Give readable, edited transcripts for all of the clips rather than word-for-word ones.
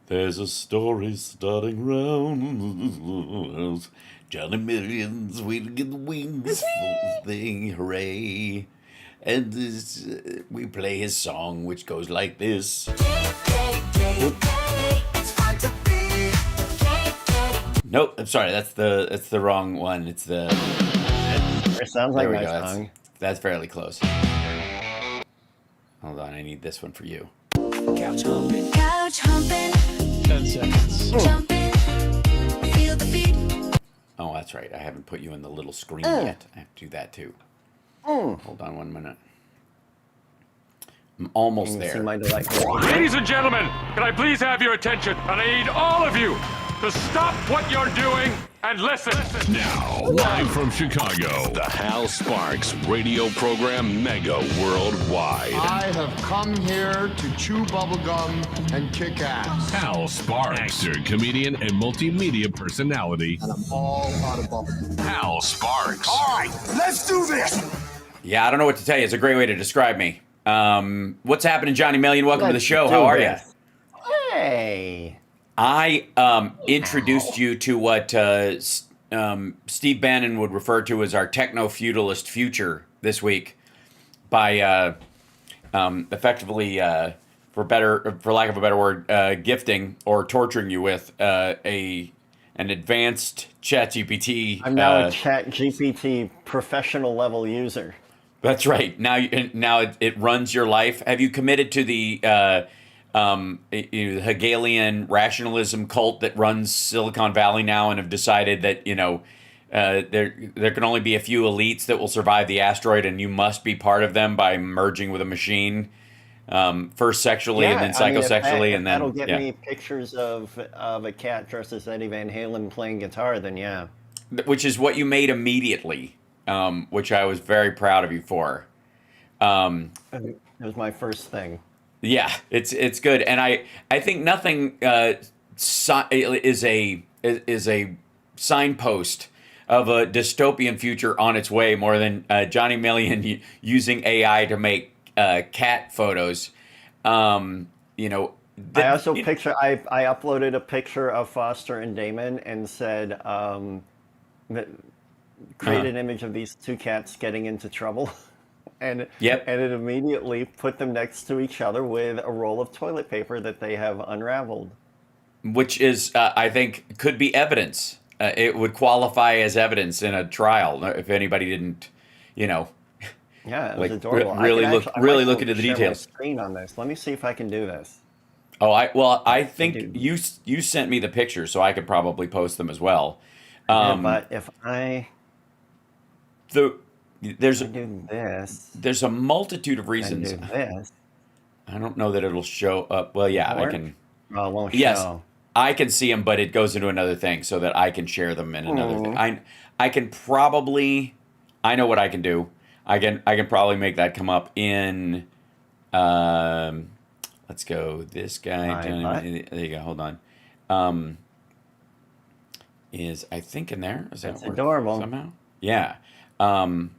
There's a story starting round. Johnny Millions waiting in the wings for the thing, hooray. And we play his song, which goes like this. Nope, I'm sorry, that's the wrong one. It's the... It sounds like my song. That's fairly close. Hold on, I need this one for you. Couch humping. Couch humping. 10 seconds. Jumping. Feel the beat. Oh, that's right. I haven't put you in the little screen yet. I have to do that too. Hold on 1 minute. I'm almost there. Ladies and gentlemen, can I please have your attention? And I need all of you to stop what you're doing and listen. Now, live from Chicago, the Hal Sparks radio program Mega Worldwide. I have come here to chew bubblegum and kick ass. Hal Sparks, actor, comedian, and multimedia personality. And I'm all out of bubblegum. Hal Sparks. All right, let's do this. Yeah, I don't know what to tell you. It's a great way to describe me. What's happening, Johnny Million? Welcome to the show. How are you? Hey. I introduced you to what Steve Bannon would refer to as our techno-feudalist future this week by effectively, for lack of a better word, gifting or torturing you with an advanced ChatGPT. I'm now a ChatGPT professional level user. That's right. Now it runs your life. Have you committed to the Hegelian rationalism cult that runs Silicon Valley now, and have decided that there can only be a few elites that will survive the asteroid, and you must be part of them by merging with a machine, first sexually and then psychosexually, and then that'll get me pictures of a cat dressed as Eddie Van Halen playing guitar. Then which is what you made immediately. Which I was very proud of you for. It was my first thing. Yeah, it's good, and I think nothing is a signpost of a dystopian future on its way more than Johnny Million using AI to make cat photos. I also I uploaded a picture of Foster and Damon and said create an image of these two cats getting into trouble, and it immediately put them next to each other with a roll of toilet paper that they have unraveled. Which is, I think, could be evidence. It would qualify as evidence in a trial if anybody didn't, Yeah, it was adorable. Really look into the details. Screen on this. Let me see if I can do this. Oh, I think you sent me the pictures, so I could probably post them as well. But if I do this, there's a multitude of reasons. Do this. I don't know that it'll show up. Well, yeah, I can. Oh, it won't yes, show. I can see them, but it goes into another thing so that I can share them in another thing. I can probably. I know what I can do. I can probably make that come up in. Let's go. This guy. There you go. Hold on. Is I think in there? Is That's that adorable somehow? Yeah. There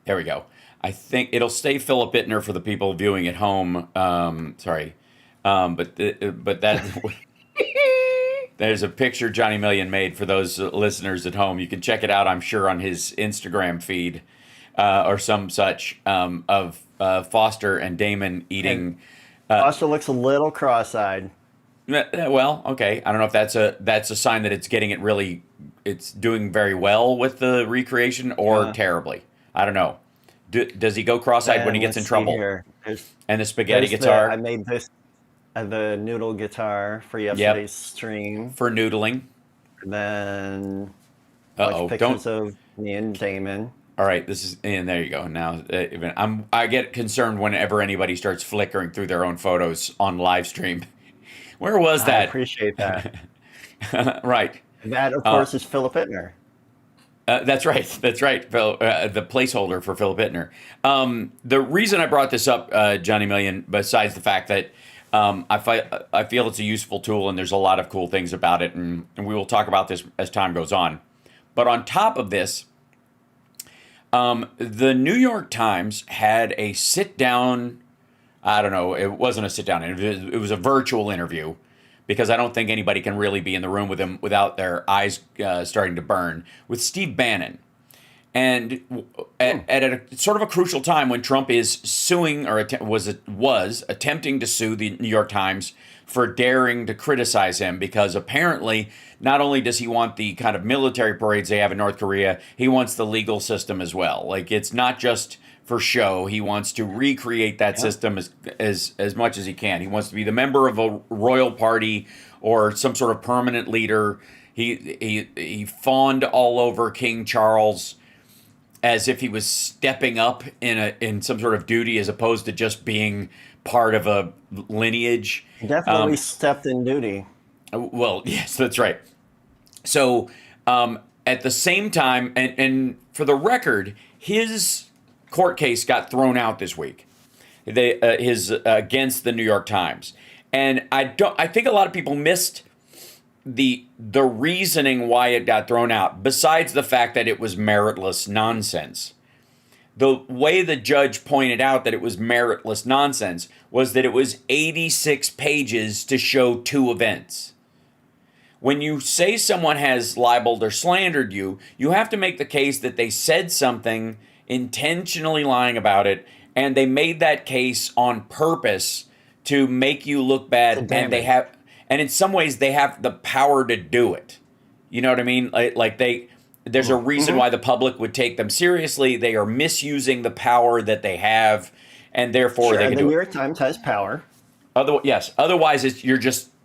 we go. I think it'll stay Philip Bittner for the people viewing at home. Sorry. But that there's a picture Johnny Million made for those listeners at home. You can check it out, I'm sure, on his Instagram feed or some such of Foster and Damon eating. Foster looks a little cross-eyed. Well, okay. I don't know if that's a sign that it's doing very well with the recreation or terribly. I don't know. Does he go cross-eyed when he gets in trouble? And the spaghetti guitar? I made this the noodle guitar for yesterday's stream. For noodling. And then pictures of me and Damon. All right, and there you go. Now, I get concerned whenever anybody starts flickering through their own photos on live stream. Where was that? I appreciate that. Right. That, of course, is Philip Bittner. That's right. That's right. The placeholder for Philip Bittner. The reason I brought this up, Johnny Million, besides the fact that I feel it's a useful tool and there's a lot of cool things about it, and we will talk about this as time goes on. But on top of this, the New York Times had a sit-down I don't know, it wasn't a sit-down interview. It was a virtual interview because I don't think anybody can really be in the room with him without their eyes starting to burn, with Steve Bannon. And at a sort of a crucial time when Trump is suing or was attempting to sue the New York Times for daring to criticize him, because apparently not only does he want the kind of military parades they have in North Korea, he wants the legal system as well. Like, it's not just for show. He wants to recreate that system as much as he can. He wants to be the member of a royal party or some sort of permanent leader. He fawned all over King Charles as if he was stepping up in some sort of duty as opposed to just being part of a lineage. Definitely stepped in duty. Well, yes, that's right. So at the same time, and for the record, his court case got thrown out this week. His against the New York Times, and I think a lot of people missed the reasoning why it got thrown out. Besides the fact that it was meritless nonsense, the way the judge pointed out that it was meritless nonsense was that it was 86 pages to show 2 events. When you say someone has libeled or slandered you, you have to make the case that they said something intentionally lying about it, and they made that case on purpose to make you look bad, and in some ways they have the power to do it. You know what I mean? There's a reason why the public would take them seriously. They are misusing the power that they have, and therefore they can do it. The New York Times has power. Otherwise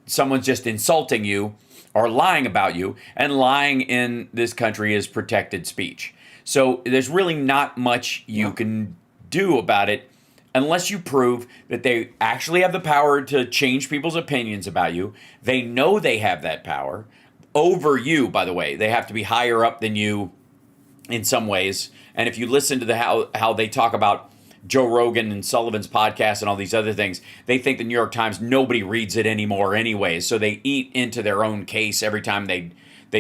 someone's just insulting you or lying about you, and lying in this country is protected speech. So there's really not much you can do about it unless you prove that they actually have the power to change people's opinions about you. They know they have that power over you, by the way. They have to be higher up than you in some ways. And if you listen to how they talk about Joe Rogan and Sullivan's podcast and all these other things, they think the New York Times, nobody reads it anymore anyways. So they eat into their own case every time they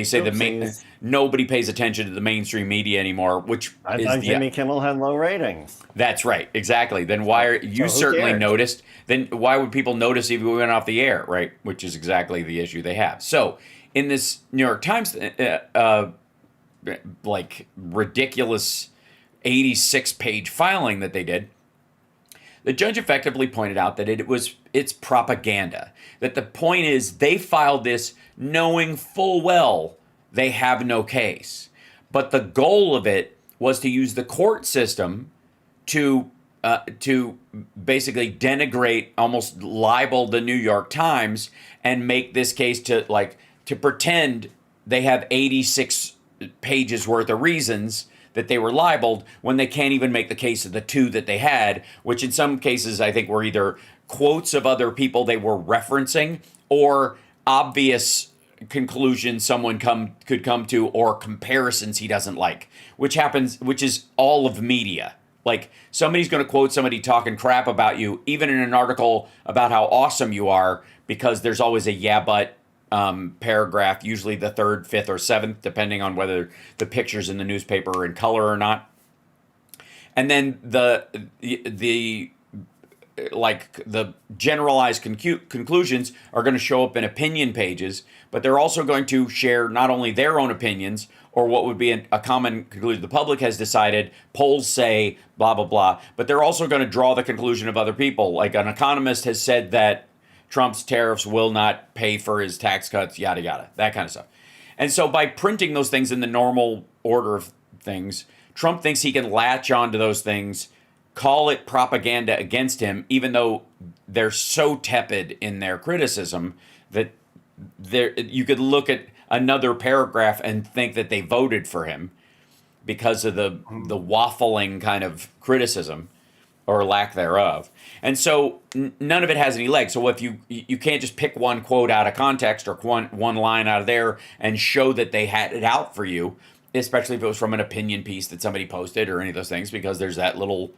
say nobody pays attention to the mainstream media anymore, which I thought Jimmy Kimmel had low ratings. That's right, exactly. Then why are you certainly noticed? Then why would people notice if we went off the air, right? Which is exactly the issue they have. So in this New York Times, ridiculous 86-page filing that they did, the judge effectively pointed out that it's propaganda. That the point is they filed this knowing full well they have no case. But the goal of it was to use the court system to basically denigrate, almost libel the New York Times, and make this case to pretend they have 86 pages worth of reasons that they were libeled when they can't even make the case of the 2 that they had, which in some cases I think were either quotes of other people they were referencing or obvious conclusions someone could come to, or comparisons he doesn't like, which is all of media. Like, somebody's going to quote somebody talking crap about you, even in an article about how awesome you are, because there's always a yeah but paragraph, usually the 3rd, 5th, or 7th, depending on whether the pictures in the newspaper are in color or not. And then the generalized conclusions are going to show up in opinion pages, but they're also going to share not only their own opinions or what would be a common conclusion the public has decided, polls say, blah, blah, blah, but they're also going to draw the conclusion of other people. Like, an economist has said that Trump's tariffs will not pay for his tax cuts, yada, yada, that kind of stuff. And so by printing those things in the normal order of things, Trump thinks he can latch onto those things, call it propaganda against him, even though they're so tepid in their criticism that you could look at another paragraph and think that they voted for him because of the waffling kind of criticism or lack thereof. And so none of it has any legs. So if you can't just pick one quote out of context or one line out of there and show that they had it out for you, especially if it was from an opinion piece that somebody posted or any of those things, because there's that little,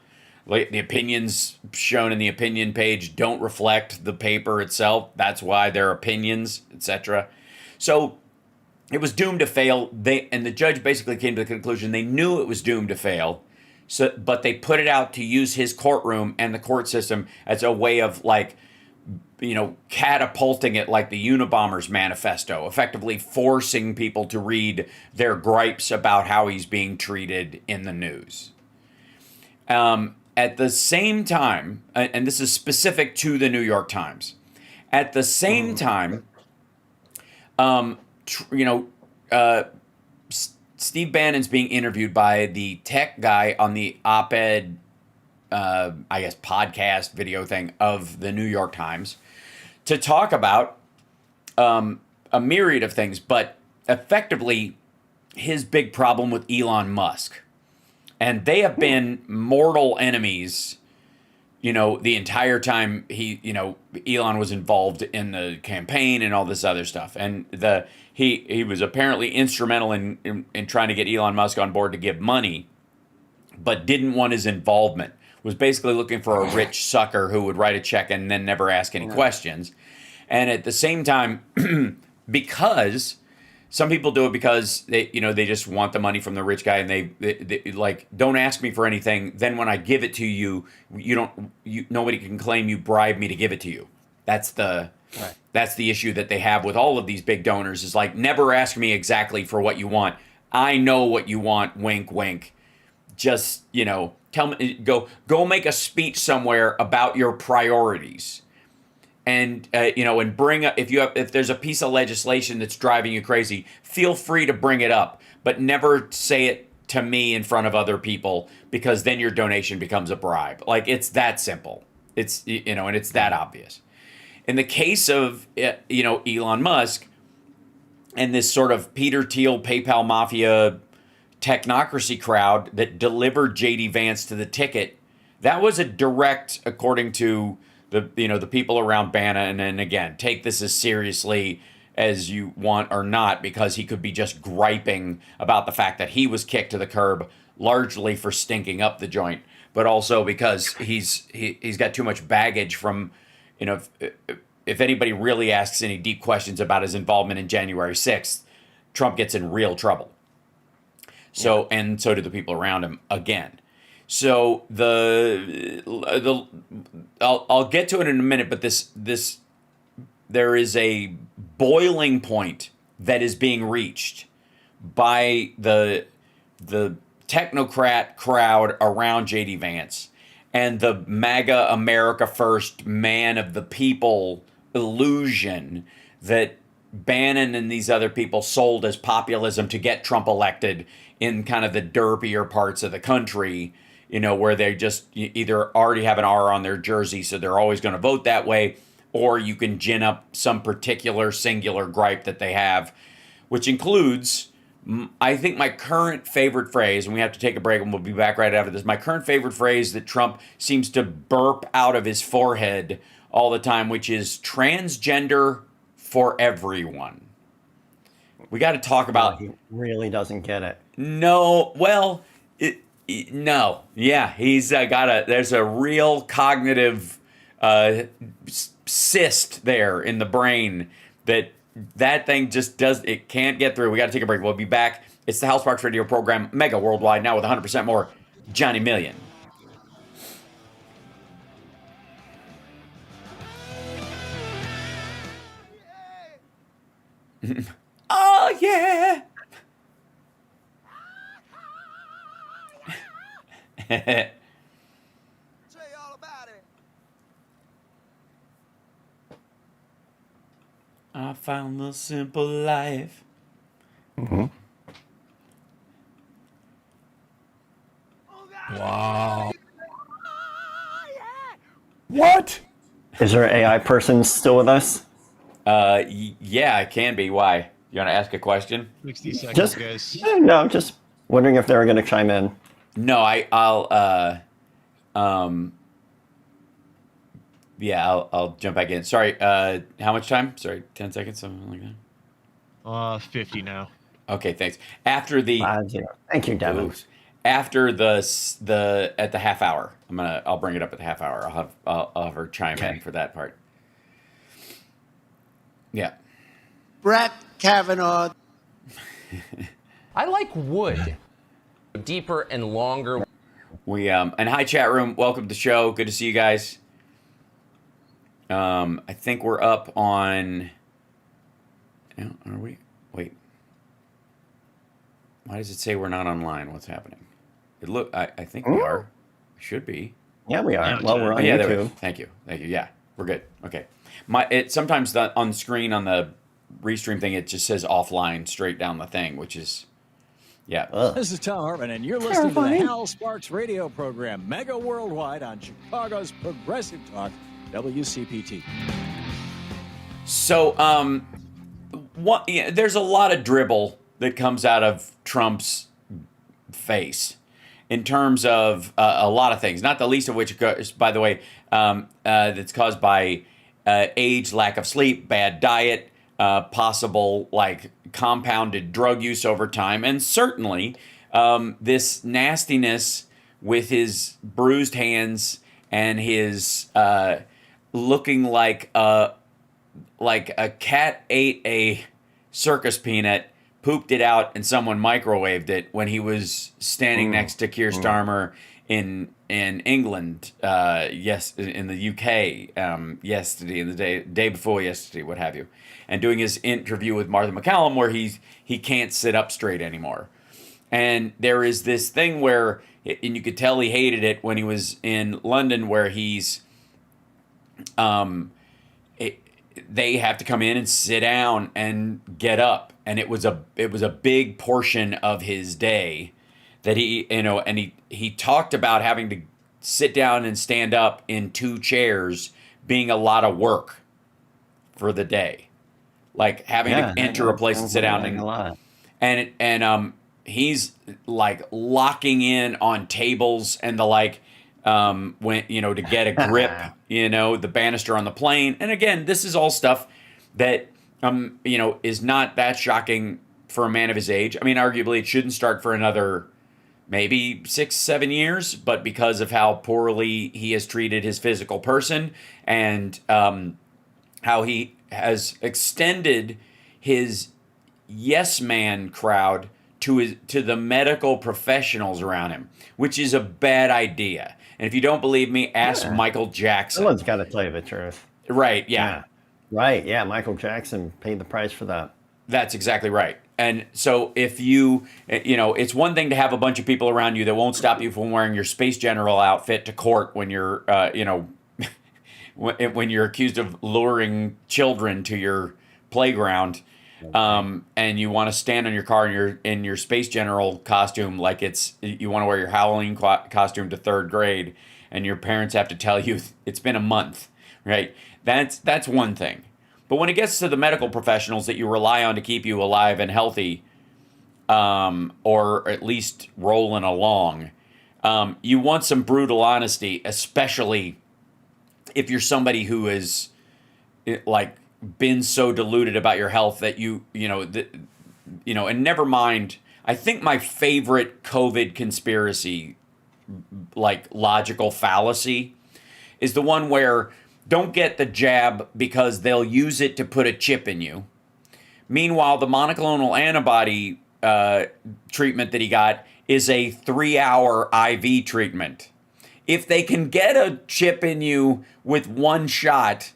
the opinions shown in the opinion page don't reflect the paper itself. That's why they're opinions, etc. So it was doomed to fail. And the judge basically came to the conclusion they knew it was doomed to fail. So, but they put it out to use his courtroom and the court system as a way of like, catapulting it like the Unabomber's manifesto, effectively forcing people to read their gripes about how he's being treated in the news. At the same time, and this is specific to the New York Times, at the same time, Steve Bannon's being interviewed by the tech guy on the op-ed, podcast video thing of the New York Times to talk about a myriad of things, but effectively his big problem with Elon Musk. And they have been mortal enemies, the entire time Elon was involved in the campaign and all this other stuff. And he was apparently instrumental in trying to get Elon Musk on board to give money, but didn't want his involvement. Was basically looking for a rich sucker who would write a check and then never ask any questions. And at the same time, because some people do it because they just want the money from the rich guy, and they like, don't ask me for anything. Then when I give it to you, nobody can claim you bribed me to give it to you. That's the issue that they have with all of these big donors, is like, never ask me exactly for what you want. I know what you want. Wink, wink. Just, tell me, go make a speech somewhere about your priorities. And, and bring up, if there's a piece of legislation that's driving you crazy, feel free to bring it up, but never say it to me in front of other people, because then your donation becomes a bribe. Like, it's that simple. It's, and it's that obvious. In the case of, Elon Musk and this sort of Peter Thiel, PayPal mafia technocracy crowd that delivered J.D. Vance to the ticket, that was a direct, according to the people around Bannon, and again, take this as seriously as you want or not, because he could be just griping about the fact that he was kicked to the curb, largely for stinking up the joint, but also because he's got too much baggage from, if anybody really asks any deep questions about his involvement in January 6th, Trump gets in real trouble. So, and so do the people around him again. So I'll get to it in a minute, but there is a boiling point that is being reached by the technocrat crowd around J.D. Vance and the MAGA America First man of the people illusion that Bannon and these other people sold as populism to get Trump elected in kind of the derpier parts of the country, where they just either already have an R on their jersey, so they're always going to vote that way, or you can gin up some particular singular gripe that they have, which includes, I think, my current favorite phrase, and we have to take a break and we'll be back right after this. My current favorite phrase that Trump seems to burp out of his forehead all the time, which is transgender for everyone. We got to talk about... He really doesn't get it. No, well... No, yeah, he's there's a real cognitive cyst there in the brain that thing just can't get through. We got to take a break. We'll be back. It's the Hal Sparks Radio program, Mega Worldwide, now with 100% more Johnny Million. Oh, yeah. Tell you all about it. I found the simple life. Mm-hmm. Wow. What? Is there an AI person still with us? Yeah, it can be. Why? You want to ask a question? 60 seconds, guys. No, I'm just wondering if they were going to chime in. No, I'll jump back in. Sorry, how much time? Sorry, 10 seconds, something like that. 50 now. Okay, thanks. After the 5-0. Thank you, Devin. After the at the half hour, I'll bring it up at the half hour. I'll have her chime in for that part. Yeah. Brett Kavanaugh. I like wood. Deeper and longer. And hi chat room, welcome to the show. Good to see you guys. I think we're up on. Are we? Wait. Why does it say we're not online? What's happening? I think we are. Should be. Yeah, we are. Well, we're on There we YouTube. go. Thank you. Yeah, we're good. Okay. Sometimes on screen on the restream thing it just says offline straight down the thing, which is This is Tom Hartman, and you're listening to the Hal Sparks radio program, Mega Worldwide on Chicago's Progressive Talk, WCPT. So, there's a lot of dribble that comes out of Trump's face in terms of a lot of things, not the least of which, by the way, that's caused by age, lack of sleep, bad diet, possible like compounded drug use over time, and certainly this nastiness with his bruised hands and his looking like a cat ate a circus peanut, pooped it out, and someone microwaved it when he was standing next to Keir Starmer in England, in the UK, yesterday, in the day before yesterday, what have you, and doing his interview with Martha McCallum where he can't sit up straight anymore. And there is this thing where, and you could tell he hated it when he was in London, where he's, they have to come in and sit down and get up, and it was a big portion of his day that he talked about having to sit down and stand up in two chairs being a lot of work for the day, like having to enter a place and sit down and he's like locking in on tables and the like. When to get a grip, the banister on the plane. And again, this is all stuff that, is not that shocking for a man of his age. I mean, arguably it shouldn't start for another maybe 6-7 years, but because of how poorly he has treated his physical person and how he has extended his yes man crowd to the medical professionals around him, which is a bad idea. And if you don't believe me, ask Michael Jackson. Someone's got to tell you the truth. Right, yeah. Right, yeah. Michael Jackson paid the price for that. That's exactly right. And so if it's one thing to have a bunch of people around you that won't stop you from wearing your Space General outfit to court when you're, when you're accused of luring children to your playground. And you want to stand on your car in your Space General costume like you want to wear your Halloween costume to third grade, and your parents have to tell you it's been a month, right? That's one thing. But when it gets to the medical professionals that you rely on to keep you alive and healthy, or at least rolling along, you want some brutal honesty, especially if you're somebody who is like been so deluded about your health that and never mind. I think my favorite COVID conspiracy, like logical fallacy, is the one where don't get the jab because they'll use it to put a chip in you. Meanwhile, the monoclonal antibody treatment that he got is a 3-hour IV treatment. If they can get a chip in you with one shot,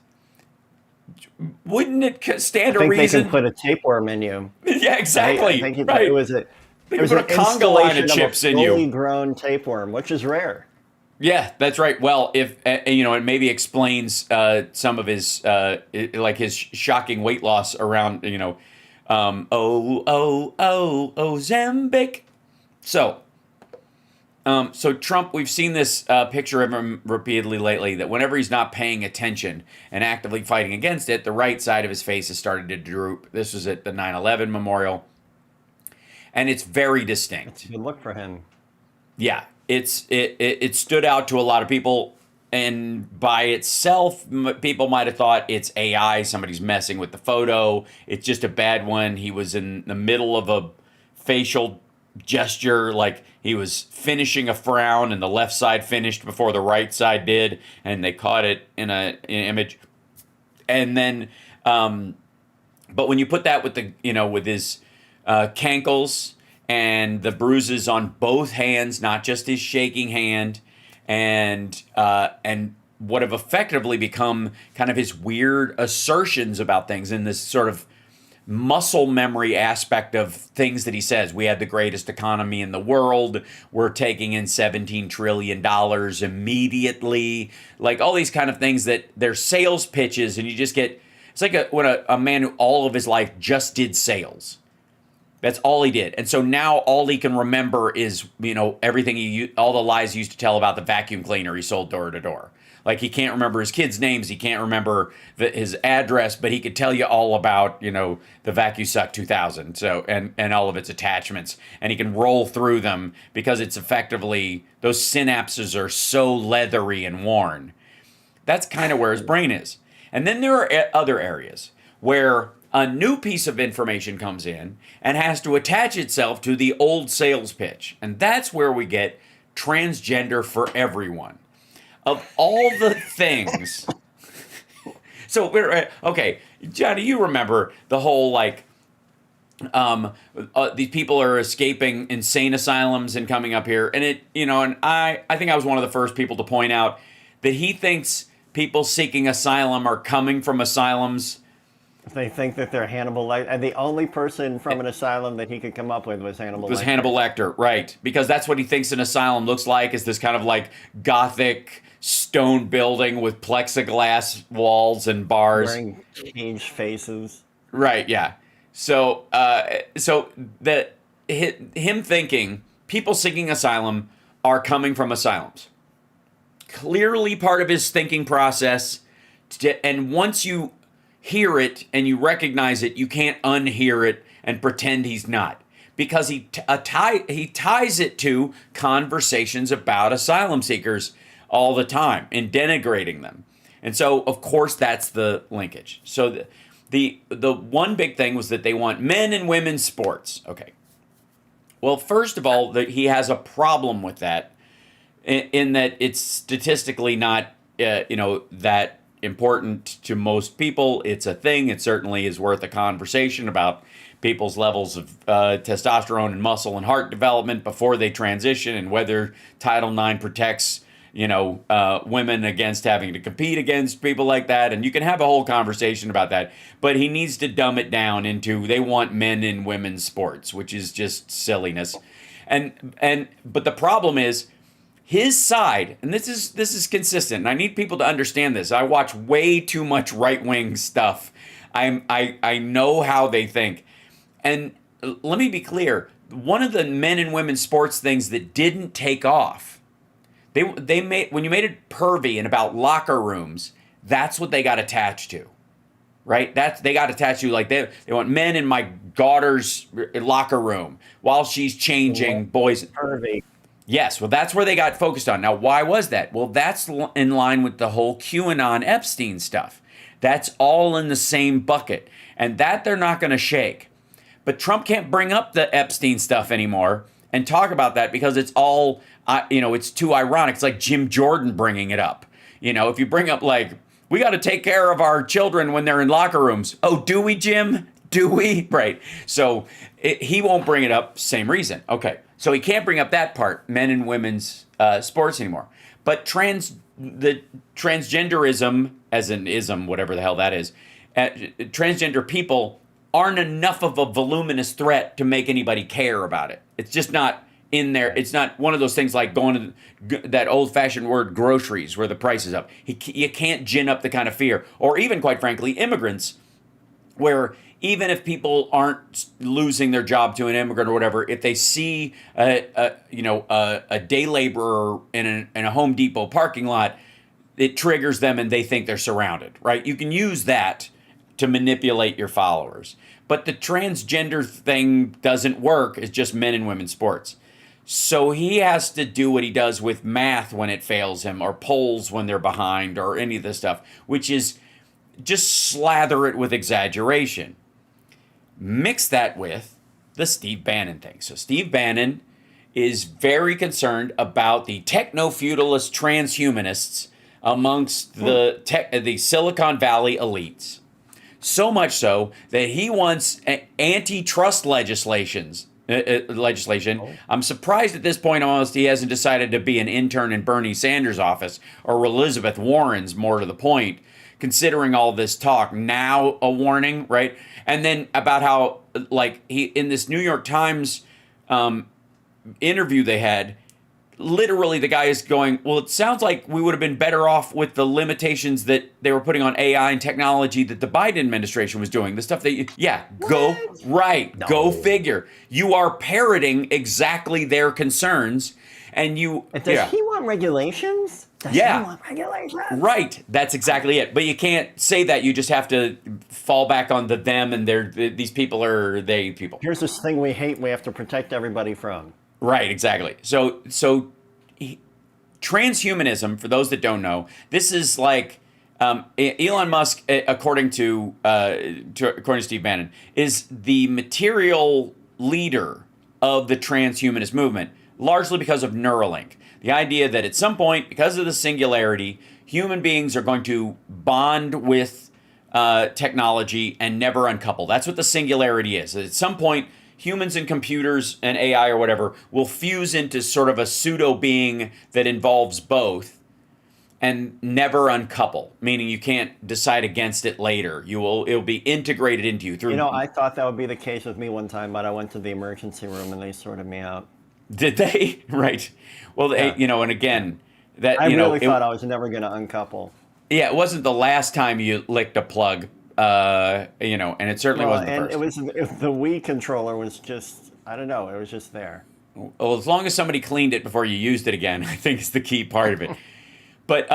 wouldn't it stand a reason? I think they can put a tapeworm in you. Yeah, exactly. I think it right. was they can put a conga line of chips in you. Fully grown tapeworm, which is rare. Yeah, that's right. Well, if it maybe explains some of his his shocking weight loss around Ozempic. So Trump, we've seen this picture of him repeatedly lately, that whenever he's not paying attention and actively fighting against it, the right side of his face has started to droop. This was at the 9/11 memorial, and it's very distinct. It's a good look for him. Yeah, it stood out to a lot of people, and by itself, people might have thought it's AI, somebody's messing with the photo. It's just a bad one. He was in the middle of a facial gesture, like he was finishing a frown and the left side finished before the right side did, and they caught it in an image. And then but when you put that with with his cankles and the bruises on both hands, not just his shaking hand, and what have effectively become kind of his weird assertions about things in this sort of muscle memory aspect of things that he says. We had the greatest economy in the world. We're taking in $17 trillion immediately. Like all these kind of things that they're sales pitches, and you just get, it's like when a man who all of his life just did sales. That's all he did. And so now all he can remember is, everything all the lies he used to tell about the vacuum cleaner he sold door to door. Like he can't remember his kids' names, he can't remember his address, but he could tell you all about, the VacuSuck 2000, so and all of its attachments, and he can roll through them because it's effectively, those synapses are so leathery and worn. That's kind of where his brain is. And then there are other areas where a new piece of information comes in and has to attach itself to the old sales pitch, and that's where we get transgender for everyone. Of all the things. So, okay, Johnny, you remember the whole, these people are escaping insane asylums and coming up here. And and I think I was one of the first people to point out that he thinks people seeking asylum are coming from asylums. They think that they're Hannibal Lecter. And the only person from an asylum that he could come up with was Hannibal Lecter. Hannibal Lecter, right. Because that's what he thinks an asylum looks like, is this kind of gothic stone building with plexiglass walls and bars. Wearing caged faces. Right, yeah. So him thinking people seeking asylum are coming from asylums. Clearly part of his thinking process, and once you hear it and you recognize it, you can't unhear it and pretend he's not. Because he ties it to conversations about asylum seekers all the time and denigrating them. And so, of course, that's the linkage. So the one big thing was that they want men and women's sports. Okay. Well, first of all, that he has a problem with that in that it's statistically not, that important to most people. It's a thing. It certainly is worth a conversation about people's levels of testosterone and muscle and heart development before they transition, and whether Title IX protects women against having to compete against people like that. And you can have a whole conversation about that, but he needs to dumb it down into they want men in women's sports, which is just silliness. But the problem is his side, and this is consistent, and I need people to understand this. I watch way too much right-wing stuff. I know how they think. And let me be clear, one of the men and women's sports things that didn't take off, They made, when you made it pervy and about locker rooms, that's what they got attached to, right? They got attached to, they want men in my daughter's locker room while she's changing boys. Pervy. Yes, well, that's where they got focused on. Now, why was that? Well, that's in line with the whole QAnon Epstein stuff. That's all in the same bucket, and that they're not going to shake. But Trump can't bring up the Epstein stuff anymore and talk about that because it's all, it's too ironic. It's like Jim Jordan bringing it up. If you bring up we got to take care of our children when they're in locker rooms. Oh, do we, Jim? Do we? Right. So he won't bring it up. Same reason. Okay. So he can't bring up that part, men and women's sports anymore. But the transgenderism, as an ism, whatever the hell that is, transgender people aren't enough of a voluminous threat to make anybody care about it. It's just not in there. It's not one of those things like going to that old-fashioned word groceries where the price is up. You can't gin up the kind of fear. Or even, quite frankly, immigrants, where even if people aren't losing their job to an immigrant or whatever, if they see a day laborer in a Home Depot parking lot, it triggers them and they think they're surrounded, right? You can use that to manipulate your followers. But the transgender thing doesn't work. It's just men and women's sports. So he has to do what he does with math when it fails him, or polls when they're behind, or any of this stuff, which is just slather it with exaggeration. Mix that with the Steve Bannon thing. So Steve Bannon is very concerned about the technofeudalist transhumanists amongst the Silicon Valley elites. So much so that he wants antitrust legislation legislation. I'm surprised at this point almost he hasn't decided to be an intern in Bernie Sanders' office or Elizabeth Warren's, more to the point, considering all this talk. Now a warning, right? And then about how, like, he in this New York Times interview they had, literally the guy is going, well, it sounds like we would have been better off with the limitations that they were putting on AI and technology that the Biden administration was doing. The stuff that, go figure. You are parroting exactly their concerns, and you... Does he want regulations? Does he want regulations? Right. That's exactly it. But you can't say that. You just have to fall back on the them, and these people are they people. Here's this thing we hate we have to protect everybody from. Right, exactly. So transhumanism, for those that don't know, this is like Elon Musk, according to Steve Bannon, is the material leader of the transhumanist movement, largely because of Neuralink. The idea that at some point, because of the singularity, human beings are going to bond with technology and never uncouple. That's what the singularity is. At some point, humans and computers and AI or whatever will fuse into sort of a pseudo being that involves both and never uncouple, meaning you can't decide against it later. It'll be integrated into you through. I thought that would be the case with me one time, but I went to the emergency room and they sorted me out. Did they? Right. Well, and again, that I really thought I was never going to uncouple. Yeah, it wasn't the last time you licked a plug. And it certainly wasn't the first. And the Wii controller was just, I don't know, it was just there. Well, as long as somebody cleaned it before you used it again, I think is the key part of it. But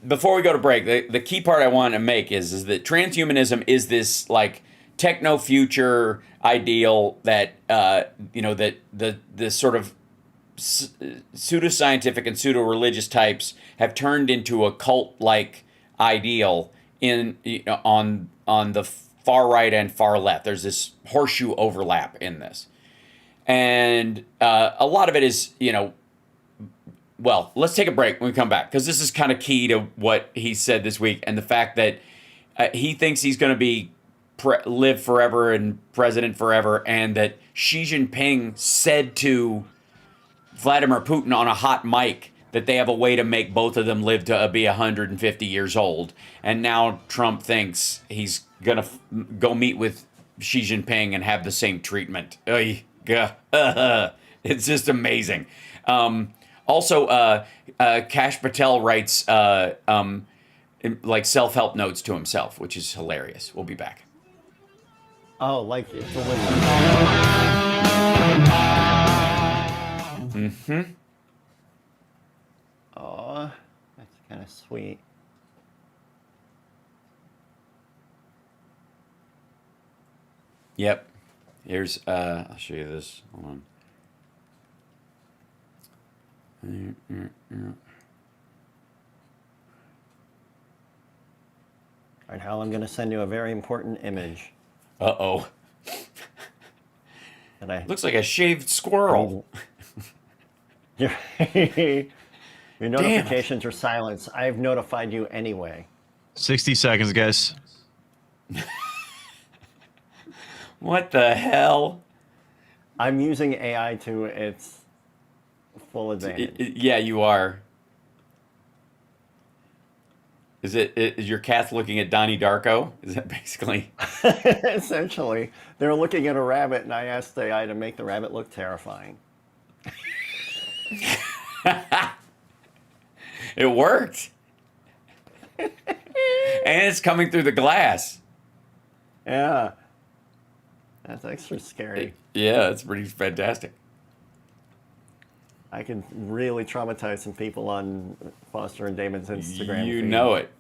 before we go to break, the key part I want to make is that transhumanism is this like techno-future ideal that that the sort of pseudoscientific and pseudo-religious types have turned into a cult-like ideal on the far right and far left. There's this horseshoe overlap in this, and a lot of it is well, let's take a break when we come back, because this is kind of key to what he said this week, and the fact that he thinks he's going to be live forever and president forever, and that Xi Jinping said to Vladimir Putin on a hot mic that they have a way to make both of them live to be 150 years old. And now Trump thinks he's going to go meet with Xi Jinping and have the same treatment. It's just amazing. Also, Kash Patel writes like self-help notes to himself, which is hilarious. We'll be back. Oh, like it's a win. Mm-hmm. Oh, that's kind of sweet. Yep. Here's, I'll show you this. Hold on. All right, Hal, I'm going to send you a very important image. Uh-oh. Looks like a shaved squirrel. Your notifications are silenced. I've notified you anyway. 60 seconds, guys. What the hell? I'm using AI to its full advantage. Yeah, you are. Is your cat looking at Donnie Darko? Is that basically? Essentially. They're looking at a rabbit, and I asked the AI to make the rabbit look terrifying. It worked. And it's coming through the glass. Yeah. That's extra scary. Yeah, that's pretty fantastic. I can really traumatize some people on Foster and Damon's Instagram You feed. know it.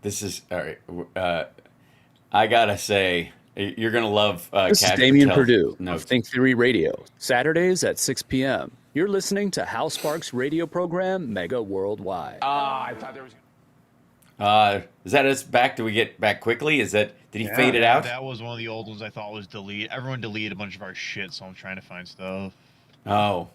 This is all right. I gotta say, you're gonna love. This is Cash Damian Patel's Perdue notes. of Think Theory Radio. Saturdays at 6 p.m. You're listening to Hal Sparks' radio program, Mega Worldwide. I thought there was. Is that us back? Do we get back quickly? Did he fade it out? That was one of the old ones I thought was delete. Everyone deleted a bunch of our shit, so I'm trying to find stuff. Oh,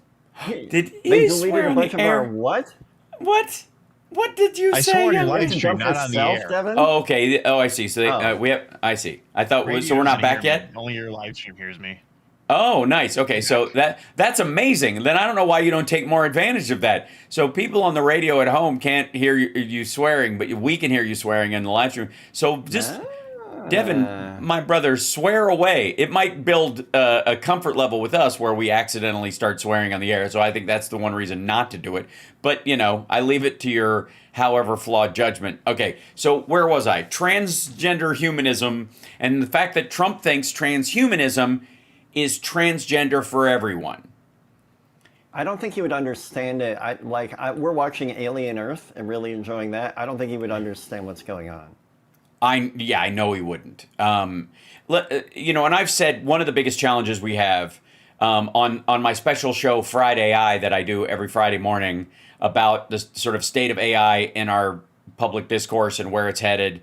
Did They he deleted swear a on bunch the of our air? what? What? What did you I say? swore on your young live man? stream, Jump not on the itself, air. Devin? Oh, okay. Oh, I see. So Oh. I see. I thought Radio so. We're not doesn't back hear yet. me. Only your live stream hears me. Oh, nice. Okay, so that's amazing. Then I don't know why you don't take more advantage of that. So people on the radio at home can't hear you swearing, but we can hear you swearing in the live stream. So just, Devin, my brother, swear away. It might build a comfort level with us where we accidentally start swearing on the air. So I think that's the one reason not to do it. But, I leave it to your however flawed judgment. Okay, so where was I? Transgender humanism and the fact that Trump thinks transhumanism is transgender for everyone. I don't think he would understand it. We're watching Alien Earth and really enjoying that. I don't think he would understand what's going on. I know he wouldn't. And I've said one of the biggest challenges we have on my special show Friday AI that I do every Friday morning about the sort of state of AI in our public discourse and where it's headed.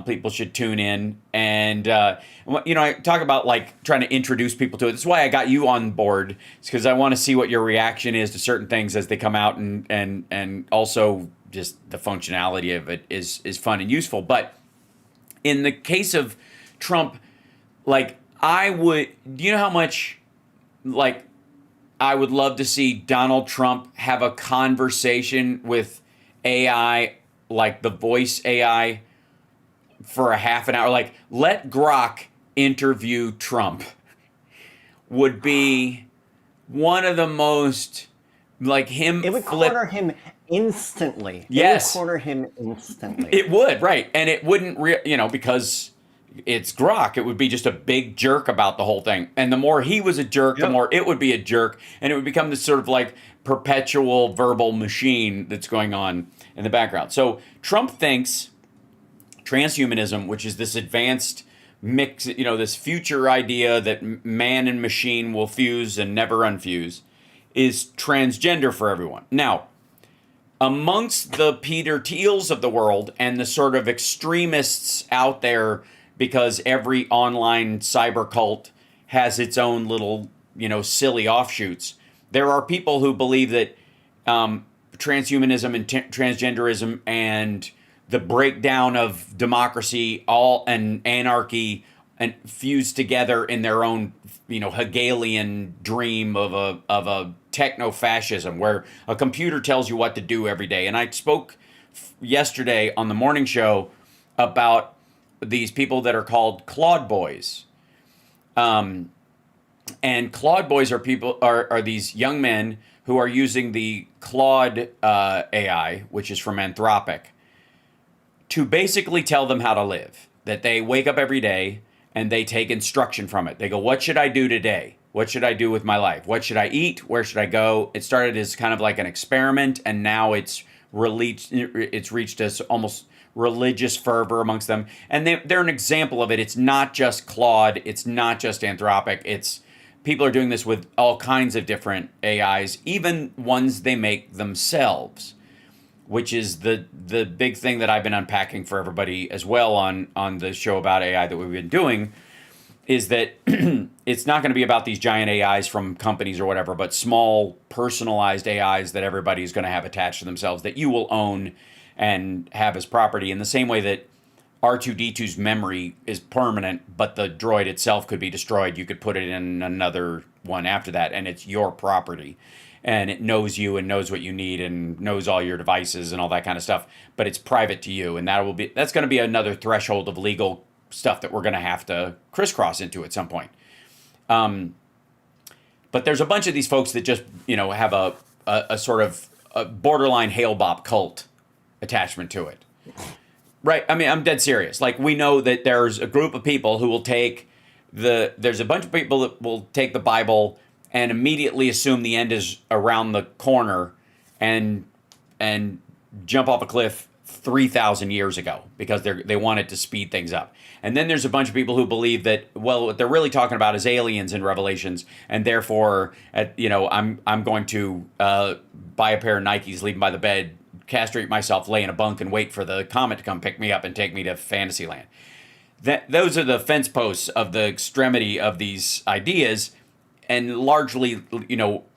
People should tune in. And, I talk about trying to introduce people to it. That's why I got you on board. It's because I want to see what your reaction is to certain things as they come out. And also just the functionality of it is fun and useful. But in the case of Trump, do you know how much, I would love to see Donald Trump have a conversation with AI, like the voice AI, for a half an hour. Let Grok interview Trump would be one of the most, him. It would corner him instantly. Yes. It would corner him instantly. It would, right. And it wouldn't, because it's Grok, it would be just a big jerk about the whole thing. And the more he was a jerk, the more it would be a jerk. And it would become this sort of perpetual verbal machine that's going on in the background. So Trump thinks transhumanism, which is this advanced mix, this future idea that man and machine will fuse and never unfuse, is transgender for everyone. Now, amongst the Peter Thiels of the world and the sort of extremists out there, because every online cyber cult has its own little, silly offshoots, there are people who believe that transhumanism and transgenderism and the breakdown of democracy, and anarchy, and fused together in their own, Hegelian dream of a technofascism, where a computer tells you what to do every day. And I spoke yesterday on the morning show about these people that are called Claude Boys. And Claude Boys are these young men who are using the Claude AI, which is from Anthropic, to basically tell them how to live. That they wake up every day and they take instruction from it. They go, what should I do today? What should I do with my life? What should I eat? Where should I go? It started as kind of like an experiment, and now it's reached this almost religious fervor amongst them. And they're an example of it. It's not just Claude. It's not just Anthropic. It's people are doing this with all kinds of different AIs, even ones they make themselves, which is the big thing that I've been unpacking for everybody as well on the show about AI that we've been doing, is that it's not going to be about these giant AIs from companies or whatever, but small personalized AIs that everybody's going to have attached to themselves that you will own and have as property, in the same way that R2-D2's memory is permanent, but the droid itself could be destroyed. You could put it in another one after that, and it's your property. And it knows you and knows what you need and knows all your devices and all that kind of stuff, but it's private to you. And that's going to be another threshold of legal stuff that we're going to have to crisscross into at some point. But there's a bunch of these folks that just, have a sort of a borderline Hale-Bopp cult attachment to it. Right. I mean, I'm dead serious. We know that there's a group of people who will there's a bunch of people that will take the Bible and immediately assume the end is around the corner and jump off a cliff 3,000 years ago because they want it to speed things up. And then there's a bunch of people who believe that, well, what they're really talking about is aliens in Revelations, and therefore, I'm going to buy a pair of Nikes, leave them by the bed, castrate myself, lay in a bunk, and wait for the comet to come pick me up and take me to Fantasyland. Those are the fence posts of the extremity of these ideas. and largely,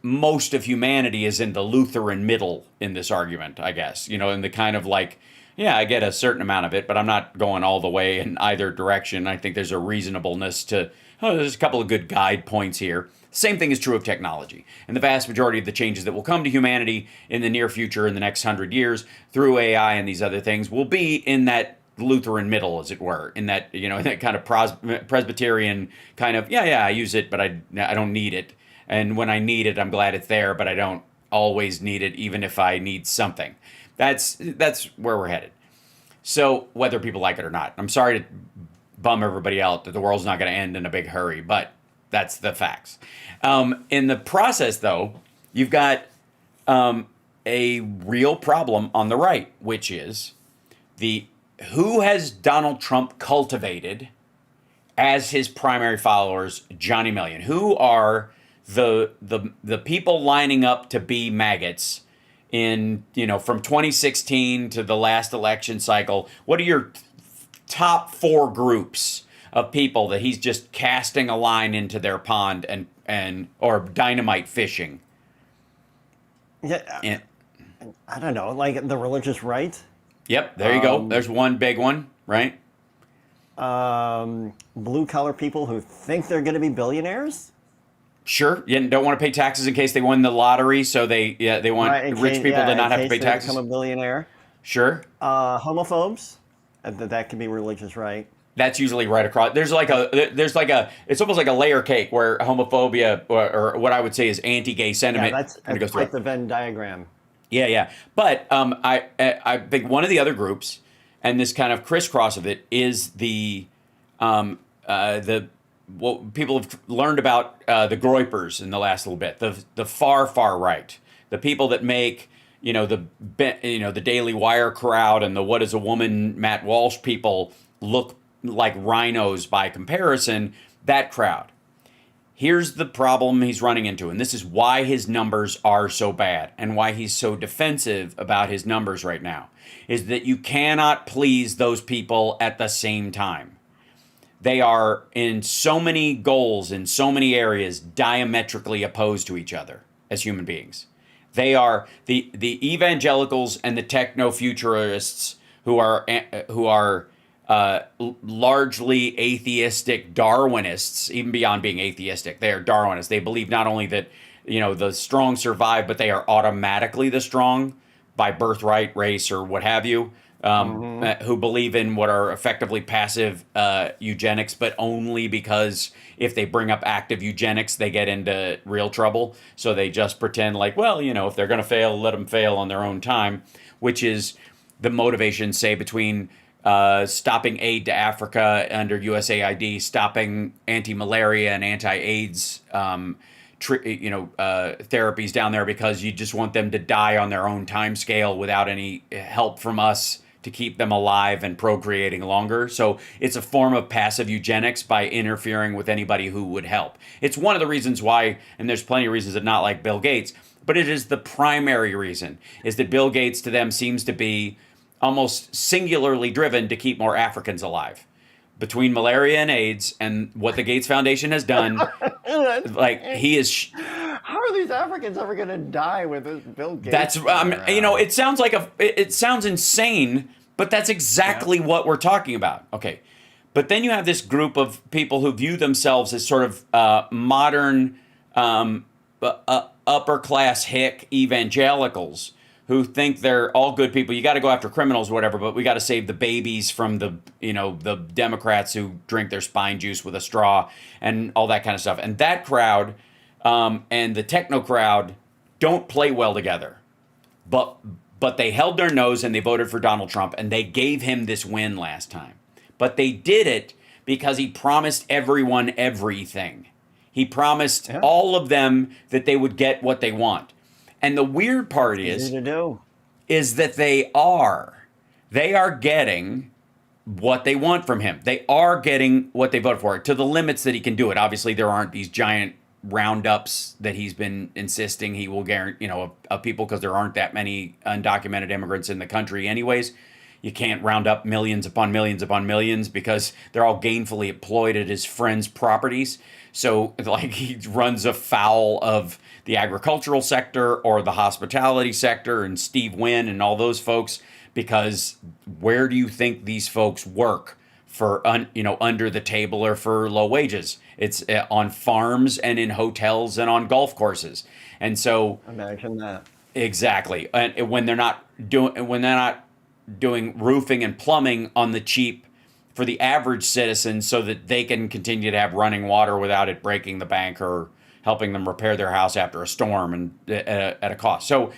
most of humanity is in the Lutheran middle in this argument, I guess, in the kind of like, yeah, I get a certain amount of it, but I'm not going all the way in either direction. I think there's a reasonableness to, there's a couple of good guide points here. Same thing is true of technology. And the vast majority of the changes that will come to humanity in the near future, in the next 100 years, through AI and these other things, will be in that Lutheran middle, as it were, in that, in that kind of Presbyterian kind of, I use it, but I don't need it. And when I need it, I'm glad it's there, but I don't always need it, even if I need something. That's where we're headed. So whether people like it or not, I'm sorry to bum everybody out that the world's not going to end in a big hurry, but that's the facts. In the process, though, you've got a real problem on the right, which is who has Donald Trump cultivated as his primary followers, Johnny Million? Who are the people lining up to be maggots in, from 2016 to the last election cycle? What are your top 4 groups of people that he's just casting a line into their pond or dynamite fishing? Yeah, I don't know, like the religious right. Yep, there you go. There's one big one, right? Blue collar people who think they're going to be billionaires. Sure, you don't want to pay taxes in case they won the lottery, so they want rich people to not have to pay taxes. Become a billionaire. Sure. Homophobes, that can be religious right. That's usually right across. There's like a. It's almost like a layer cake where homophobia or what I would say is anti-gay sentiment. Yeah, that's like the Venn diagram. Yeah. But I think one of the other groups, and this kind of crisscross of it, is what people have learned about the Groypers in the last little bit, the far right, the people that make the Daily Wire crowd and the What Is a Woman Matt Walsh people look like rhinos by comparison. That crowd. Here's the problem he's running into, and this is why his numbers are so bad and why he's so defensive about his numbers right now, is that you cannot please those people at the same time. They are, in so many goals, in so many areas, diametrically opposed to each other as human beings. They are the evangelicals and the techno-futurists who are largely atheistic Darwinists, even beyond being atheistic. They are Darwinists. They believe not only that, the strong survive, but they are automatically the strong by birthright, race, or what have you, who believe in what are effectively passive eugenics, but only because if they bring up active eugenics, they get into real trouble. So they just pretend like, well, if they're going to fail, let them fail on their own time, which is the motivation, say, between stopping aid to Africa under USAID, stopping anti-malaria and anti-AIDS therapies down there because you just want them to die on their own time scale without any help from us to keep them alive and procreating longer. So it's a form of passive eugenics by interfering with anybody who would help. It's one of the reasons why, and there's plenty of reasons that not like Bill Gates, but it is the primary reason, is that Bill Gates to them seems to be almost singularly driven to keep more Africans alive. Between malaria and AIDS and what the Gates Foundation has done, he is... How are these Africans ever going to die with this Bill Gates? That's, it sounds like it sounds insane, but that's exactly what we're talking about. Okay. But then you have this group of people who view themselves as sort of modern upper class hick evangelicals who think they're all good people. You got to go after criminals or whatever, but we got to save the babies from the Democrats who drink their spine juice with a straw and all that kind of stuff. And that crowd and the techno crowd don't play well together. But they held their nose and they voted for Donald Trump and they gave him this win last time. But they did it because he promised everyone everything. He promised all of them that they would get what they want. And the weird part is that they are getting what they want from him. They are getting what they voted for to the limits that he can do it. Obviously, there aren't these giant roundups that he's been insisting he will guarantee, of people, because there aren't that many undocumented immigrants in the country anyways. you can't round up millions upon millions because they're all gainfully employed at his friends' properties. So like he runs afoul of the agricultural sector or the hospitality sector and Steve Wynn and all those folks, because where do you think these folks work for under the table or for low wages? It's on farms and in hotels and on golf courses. And so imagine that. Exactly. And when they're not doing roofing and plumbing on the cheap for the average citizen so that they can continue to have running water without it breaking the bank or helping them repair their house after a storm and at a cost. So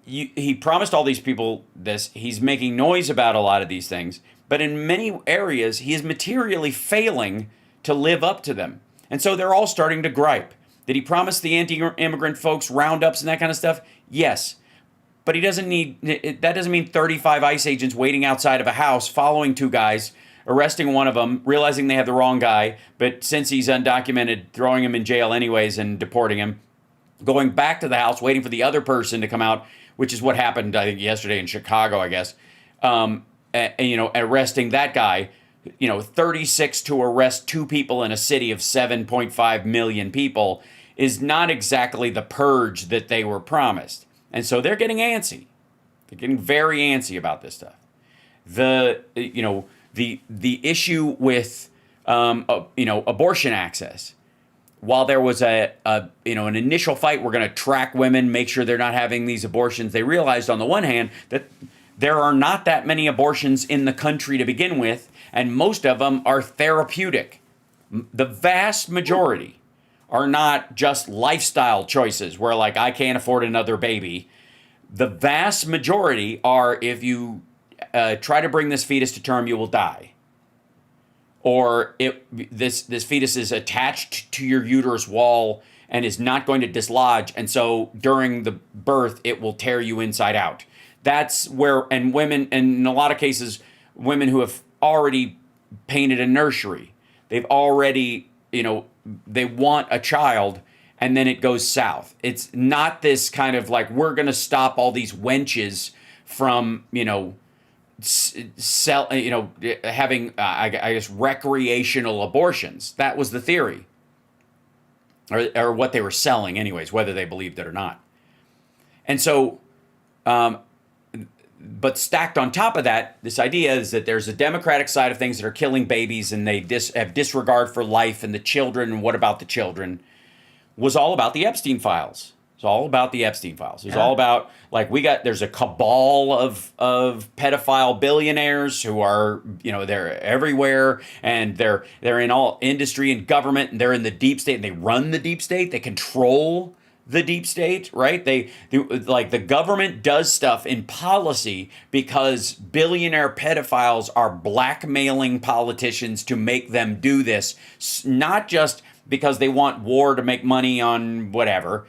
he promised all these people this. He's making noise about a lot of these things, but in many areas he is materially failing to live up to them. And so they're all starting to gripe. Did he promise the anti-immigrant folks roundups and that kind of stuff? Yes. But he doesn't that doesn't mean 35 ICE agents waiting outside of a house, following two guys, arresting one of them, realizing they have the wrong guy, but since he's undocumented, throwing him in jail anyways and deporting him, going back to the house, waiting for the other person to come out, which is what happened, I think, yesterday in Chicago, I guess, arresting that guy, 36 to arrest two people in a city of 7.5 million people is not exactly the purge that they were promised. And so they're getting antsy. They're getting very antsy about this stuff. The issue with abortion access. While there was an initial fight, we're going to track women, make sure they're not having these abortions. They realized on the one hand that there are not that many abortions in the country to begin with, and most of them are therapeutic. The vast majority are not just lifestyle choices where, like, I can't afford another baby. The vast majority are, if you try to bring this fetus to term, you will die. Or this fetus is attached to your uterus wall and is not going to dislodge, and so during the birth, it will tear you inside out. That's where, and women, and in a lot of cases, women who have already painted a nursery, they've already, they want a child, and then it goes south. It's not this kind of like, we're going to stop all these wenches from, having, I guess, recreational abortions. That was the theory, or what they were selling anyways, whether they believed it or not. And so, but stacked on top of that, this idea is that there's a democratic side of things that are killing babies, and they have disregard for life and the children, and what about the children, was all about the Epstein files. It's all about the Epstein files. It's all about, like, there's a cabal of pedophile billionaires who are, they're everywhere, and they're in all industry and government, and they're in the deep state, and they run the deep state. They control the deep state, right? Like, the government does stuff in policy because billionaire pedophiles are blackmailing politicians to make them do this, not just because they want war to make money on whatever,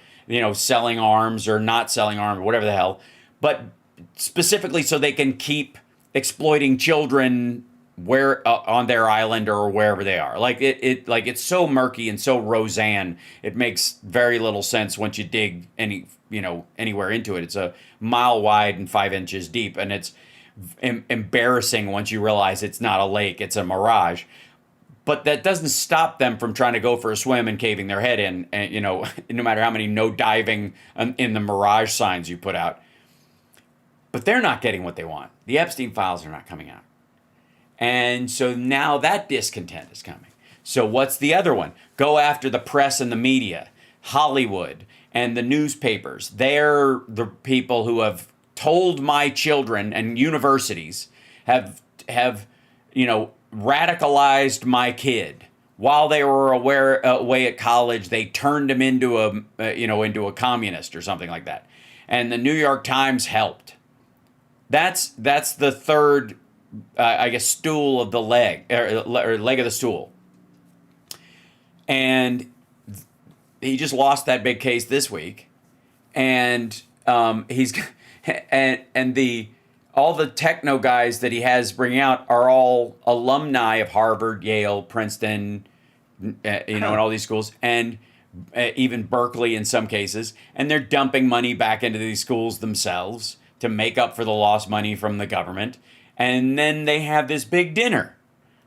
selling arms or not selling arms, or whatever the hell, but specifically so they can keep exploiting children where on their island or wherever they are. Like it's so murky and so Roseanne, it makes very little sense once you dig anywhere into it. It's a mile wide and 5 inches deep, and it's embarrassing once you realize it's not a lake, it's a mirage. But that doesn't stop them from trying to go for a swim and caving their head in, and, no matter how many no diving in the mirage signs you put out. But they're not getting what they want. The Epstein files are not coming out. And so now that discontent is coming. So what's the other one? Go after the press and the media, Hollywood and the newspapers. They're the people who have told my children, and universities have radicalized my kid while they were away at college. They turned him into a communist or something like that. And the New York Times helped. That's the third, stool of the leg, or leg of the stool. And he just lost that big case this week, and all the techno guys that he has bringing out are all alumni of Harvard, Yale, Princeton, and all these schools, and even Berkeley in some cases. And they're dumping money back into these schools themselves to make up for the lost money from the government. And then they have this big dinner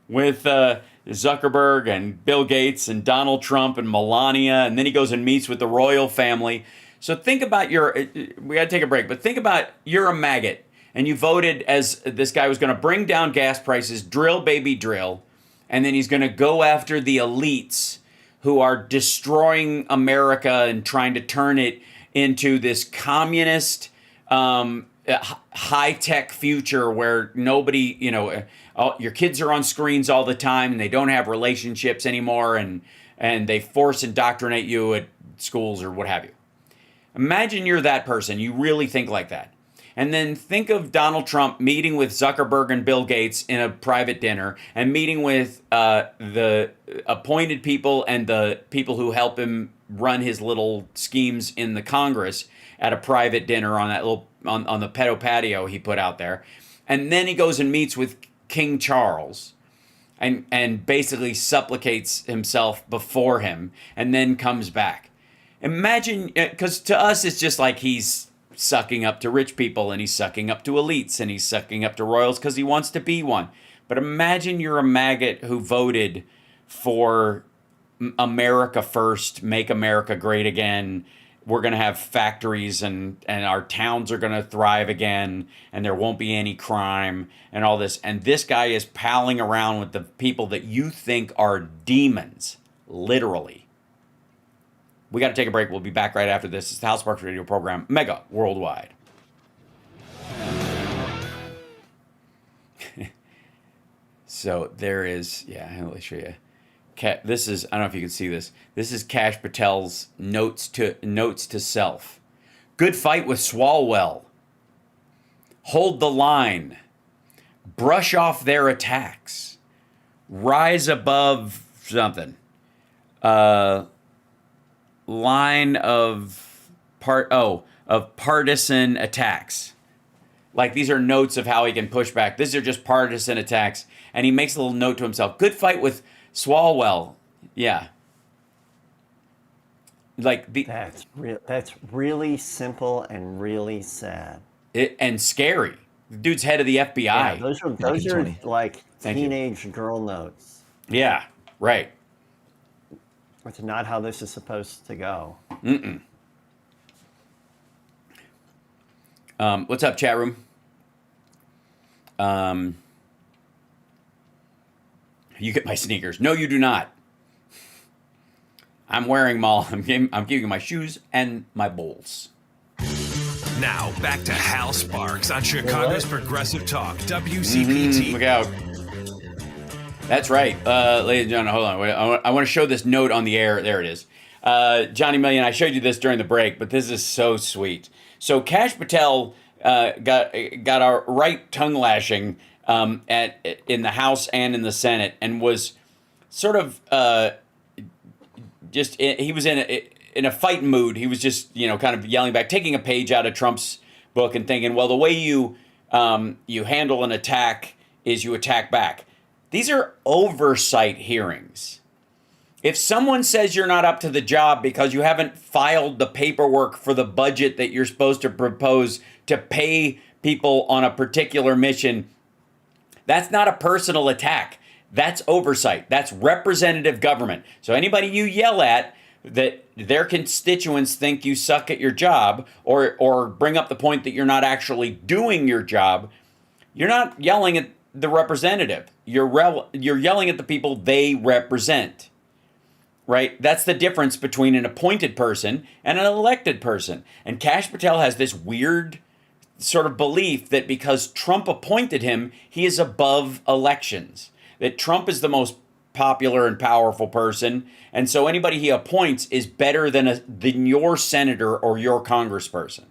with Zuckerberg and Bill Gates and Donald Trump and Melania. And then he goes and meets with the royal family. So think about we got to take a break, but think about you're a maggot and you voted as this guy was going to bring down gas prices, drill, baby, drill. And then he's going to go after the elites who are destroying America and trying to turn it into this communist, high-tech future where nobody, your kids are on screens all the time and they don't have relationships anymore, and they force indoctrinate you at schools or what have you. Imagine you're that person. You really think like that. And then think of Donald Trump meeting with Zuckerberg and Bill Gates in a private dinner and meeting with the appointed people and the people who help him run his little schemes in the Congress at a private dinner on that little on the pedo patio he put out there. And then he goes and meets with King Charles and basically supplicates himself before him and then comes back. Imagine, because to us it's just like he's sucking up to rich people and he's sucking up to elites and he's sucking up to royals because he wants to be one. But imagine you're a maggot who voted for America first, make America great again. We're going to have factories and our towns are going to thrive again and there won't be any crime and all this. And this guy is palling around with the people that you think are demons, literally. We got to take a break. We'll be back right after this. It's the Hal Sparks Radio program, Mega Worldwide. So there is, let me show you. This is, I don't know if you can see this. This is Kash Patel's notes to self. Good fight with Swalwell. Hold the line. Brush off their attacks. Rise above something. Line of partisan attacks. Like these are notes of how he can push back. These are just partisan attacks. And he makes a little note to himself. Good fight with Swalwell. Yeah. Like that's really simple and really sad. And scary. The dude's head of the FBI. Yeah, those are like teenage girl notes. Yeah, right. That's not how this is supposed to go. What's up, chat room? You get my sneakers. No, you do not. I'm wearing them all. I'm giving you my shoes and my bowls. Now, back to Hal Sparks on Chicago's Progressive Talk, WCPT. Look out. That's right. Ladies and gentlemen, hold on. I want to show this note on the air. There it is. Johnny Million, I showed you this during the break, but this is so sweet. So Kash Patel got a right tongue lashing in the House and in the Senate, and was sort of he was in a fight mood. He was just kind of yelling back, taking a page out of Trump's book and thinking, well, the way you handle an attack is you attack back. These are oversight hearings. If someone says you're not up to the job because you haven't filed the paperwork for the budget that you're supposed to propose to pay people on a particular mission, that's not a personal attack. That's oversight. That's representative government. So anybody you yell at that their constituents think you suck at your job, or bring up the point that you're not actually doing your job, you're not yelling at the representative. You're yelling at the people they represent. Right? That's the difference between an appointed person and an elected person. And Kash Patel has this weird sort of belief that because Trump appointed him, he is above elections. That Trump is the most popular and powerful person, and so anybody he appoints is better than your senator or your congressperson.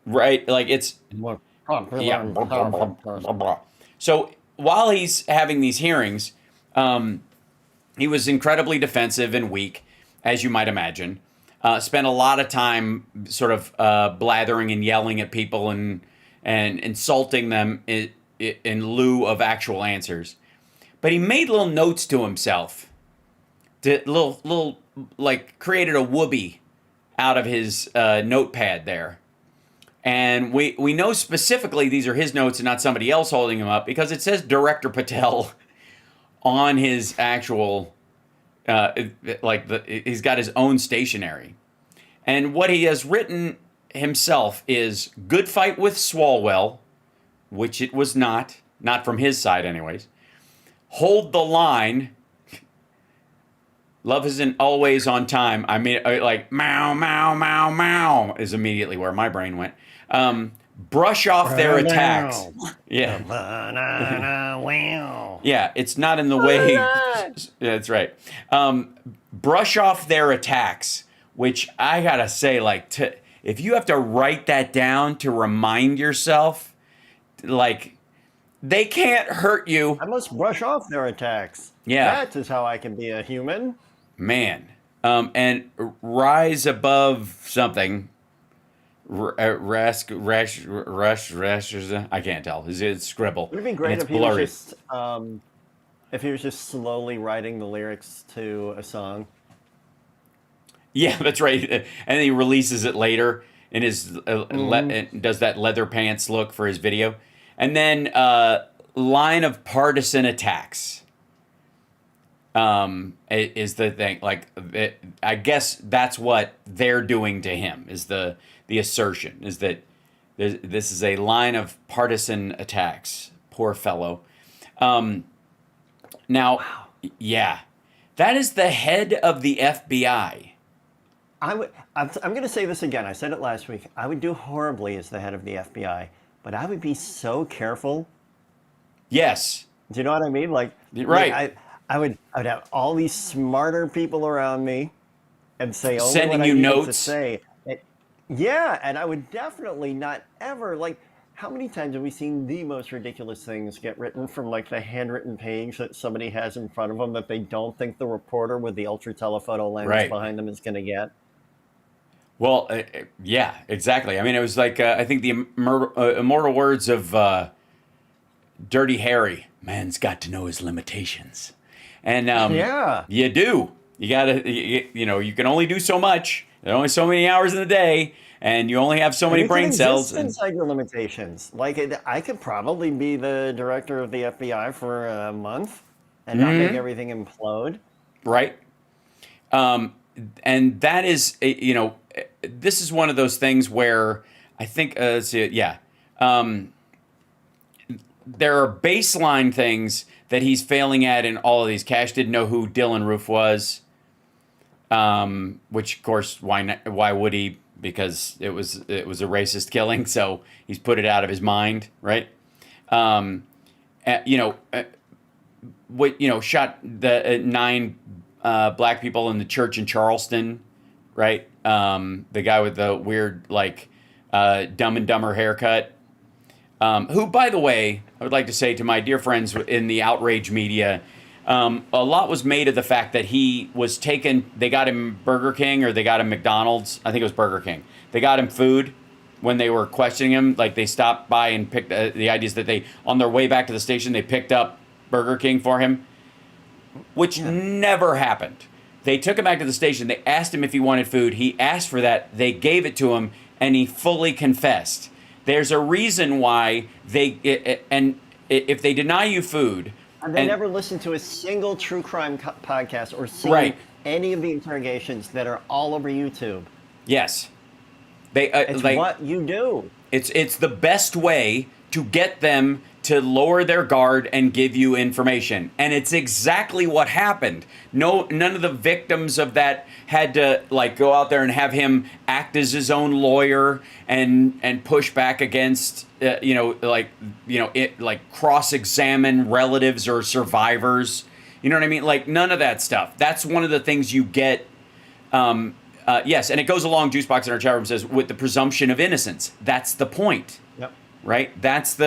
Right? Like it's So while he's having these hearings, he was incredibly defensive and weak, as you might imagine. Spent a lot of time sort of blathering and yelling at people and insulting them in lieu of actual answers. But he made little notes to himself, created a whoopee out of his notepad there. And we know specifically these are his notes and not somebody else holding them up because it says Director Patel on his actual, he's got his own stationery. And what he has written himself is good fight with Swalwell, which it was not from his side anyways. Hold the line. Love isn't always on time. I mean, like, meow, meow, meow, meow is immediately where my brain went. Brush off their attacks. Yeah. Yeah, it's not in the way. Yeah, that's right. Brush off their attacks, which I gotta say, like, if you have to write that down to remind yourself, like, they can't hurt you. I must brush off their attacks. Yeah. That is how I can be a human. Man. And rise above something. Rash, I can't tell. It's scribble. It would be great if he was just slowly writing the lyrics to a song. Yeah, that's right. And then he releases it later in his does that leather pants look for his video. And then line of partisan attacks is the thing. Like, I guess that's what they're doing to him, is the assertion, is that this is a line of partisan attacks. Poor fellow. Now, yeah, that is the head of the FBI. I'm going to say this again. I said it last week. I would do horribly as the head of the FBI, but I would be so careful. Yes. Do you know what I mean? Like, right. I would have all these smarter people around me and say only sending what you I needed notes. to say. Yeah, and I would definitely not ever, like, how many times have we seen the most ridiculous things get written from, like, the handwritten page that somebody has in front of them that they don't think the reporter with the ultra telephoto lens behind them is going to get? Well, yeah, exactly. I mean, it was like, I think the immortal words of Dirty Harry, man's got to know his limitations. And yeah, you do. You got to, you can only do so much. There are only so many hours in the day, and you only have so many brain cells. Inside your limitations. Like, I could probably be the director of the FBI for a month and not make everything implode. Right. And that is, this is one of those things where I think, there are baseline things that he's failing at in all of these. Cash didn't know who Dylan Roof was. Which of course, why would he? Because it was a racist killing, so he's put it out of his mind, right? Shot the 9 black people in the church in Charleston, right? The guy with the weird, like, Dumb and Dumber haircut. Who, by the way, I would like to say to my dear friends in the outrage media, a lot was made of the fact that he was taken, they got him Burger King or they got him McDonald's. I think it was Burger King. They got him food when they were questioning him. Like, they stopped by and picked, the ideas that they, on their way back to the station, they picked up Burger King for him, which never happened. They took him back to the station. They asked him if he wanted food. He asked for that. They gave it to him, and he fully confessed. There's a reason why and if they deny you food, and they never listen to a single true crime podcast or seen any of the interrogations that are all over YouTube. Yes. It's what you do. It's the best way to get them to lower their guard and give you information. And it's exactly what happened. None of the victims of that had to, like, go out there and have him act as his own lawyer and push back against cross-examine relatives or survivors. You know what I mean? Like, none of that stuff. That's one of the things you get. Yes, and it goes along, Juicebox in our chat room says, with the presumption of innocence. That's the point. Yep. Right? That's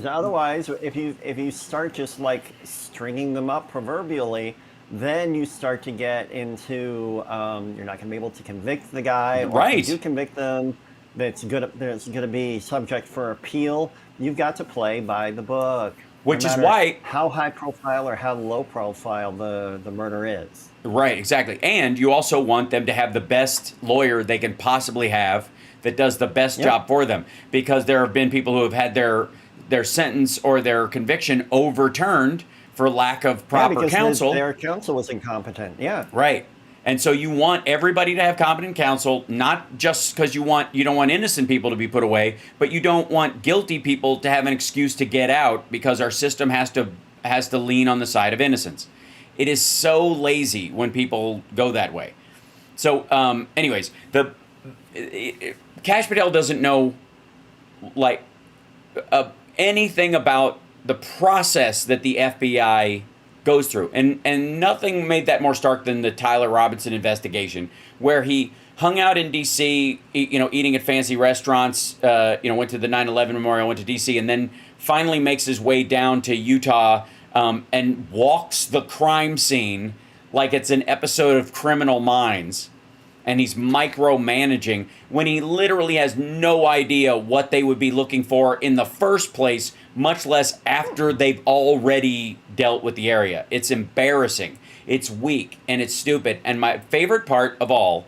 otherwise, if you start just, like, stringing them up proverbially, then you start to get into you're not going to be able to convict the guy. Or if you do convict them, that's going to be subject for appeal. You've got to play by the book. which no is matter why how high profile or how low profile the murder is. Right, exactly. And you also want them to have the best lawyer they can possibly have that does the best job for them, because there have been people who have had their sentence or their conviction overturned for lack of proper because counsel. Their counsel was incompetent. Yeah. Right. And so you want everybody to have competent counsel, not just because you don't want innocent people to be put away, but you don't want guilty people to have an excuse to get out, because our system has to lean on the side of innocence. It is so lazy when people go that way. So, anyways, Kash Patel doesn't know anything about the process that the FBI goes through, and nothing made that more stark than the Tyler Robinson investigation, where he hung out in D.C., eating at fancy restaurants, went to the 9/11 memorial, went to D.C., and then finally makes his way down to Utah. And walks the crime scene like it's an episode of Criminal Minds, and he's micromanaging when he literally has no idea what they would be looking for in the first place, much less after they've already dealt with the area. It's embarrassing, it's weak, and it's stupid. And my favorite part of all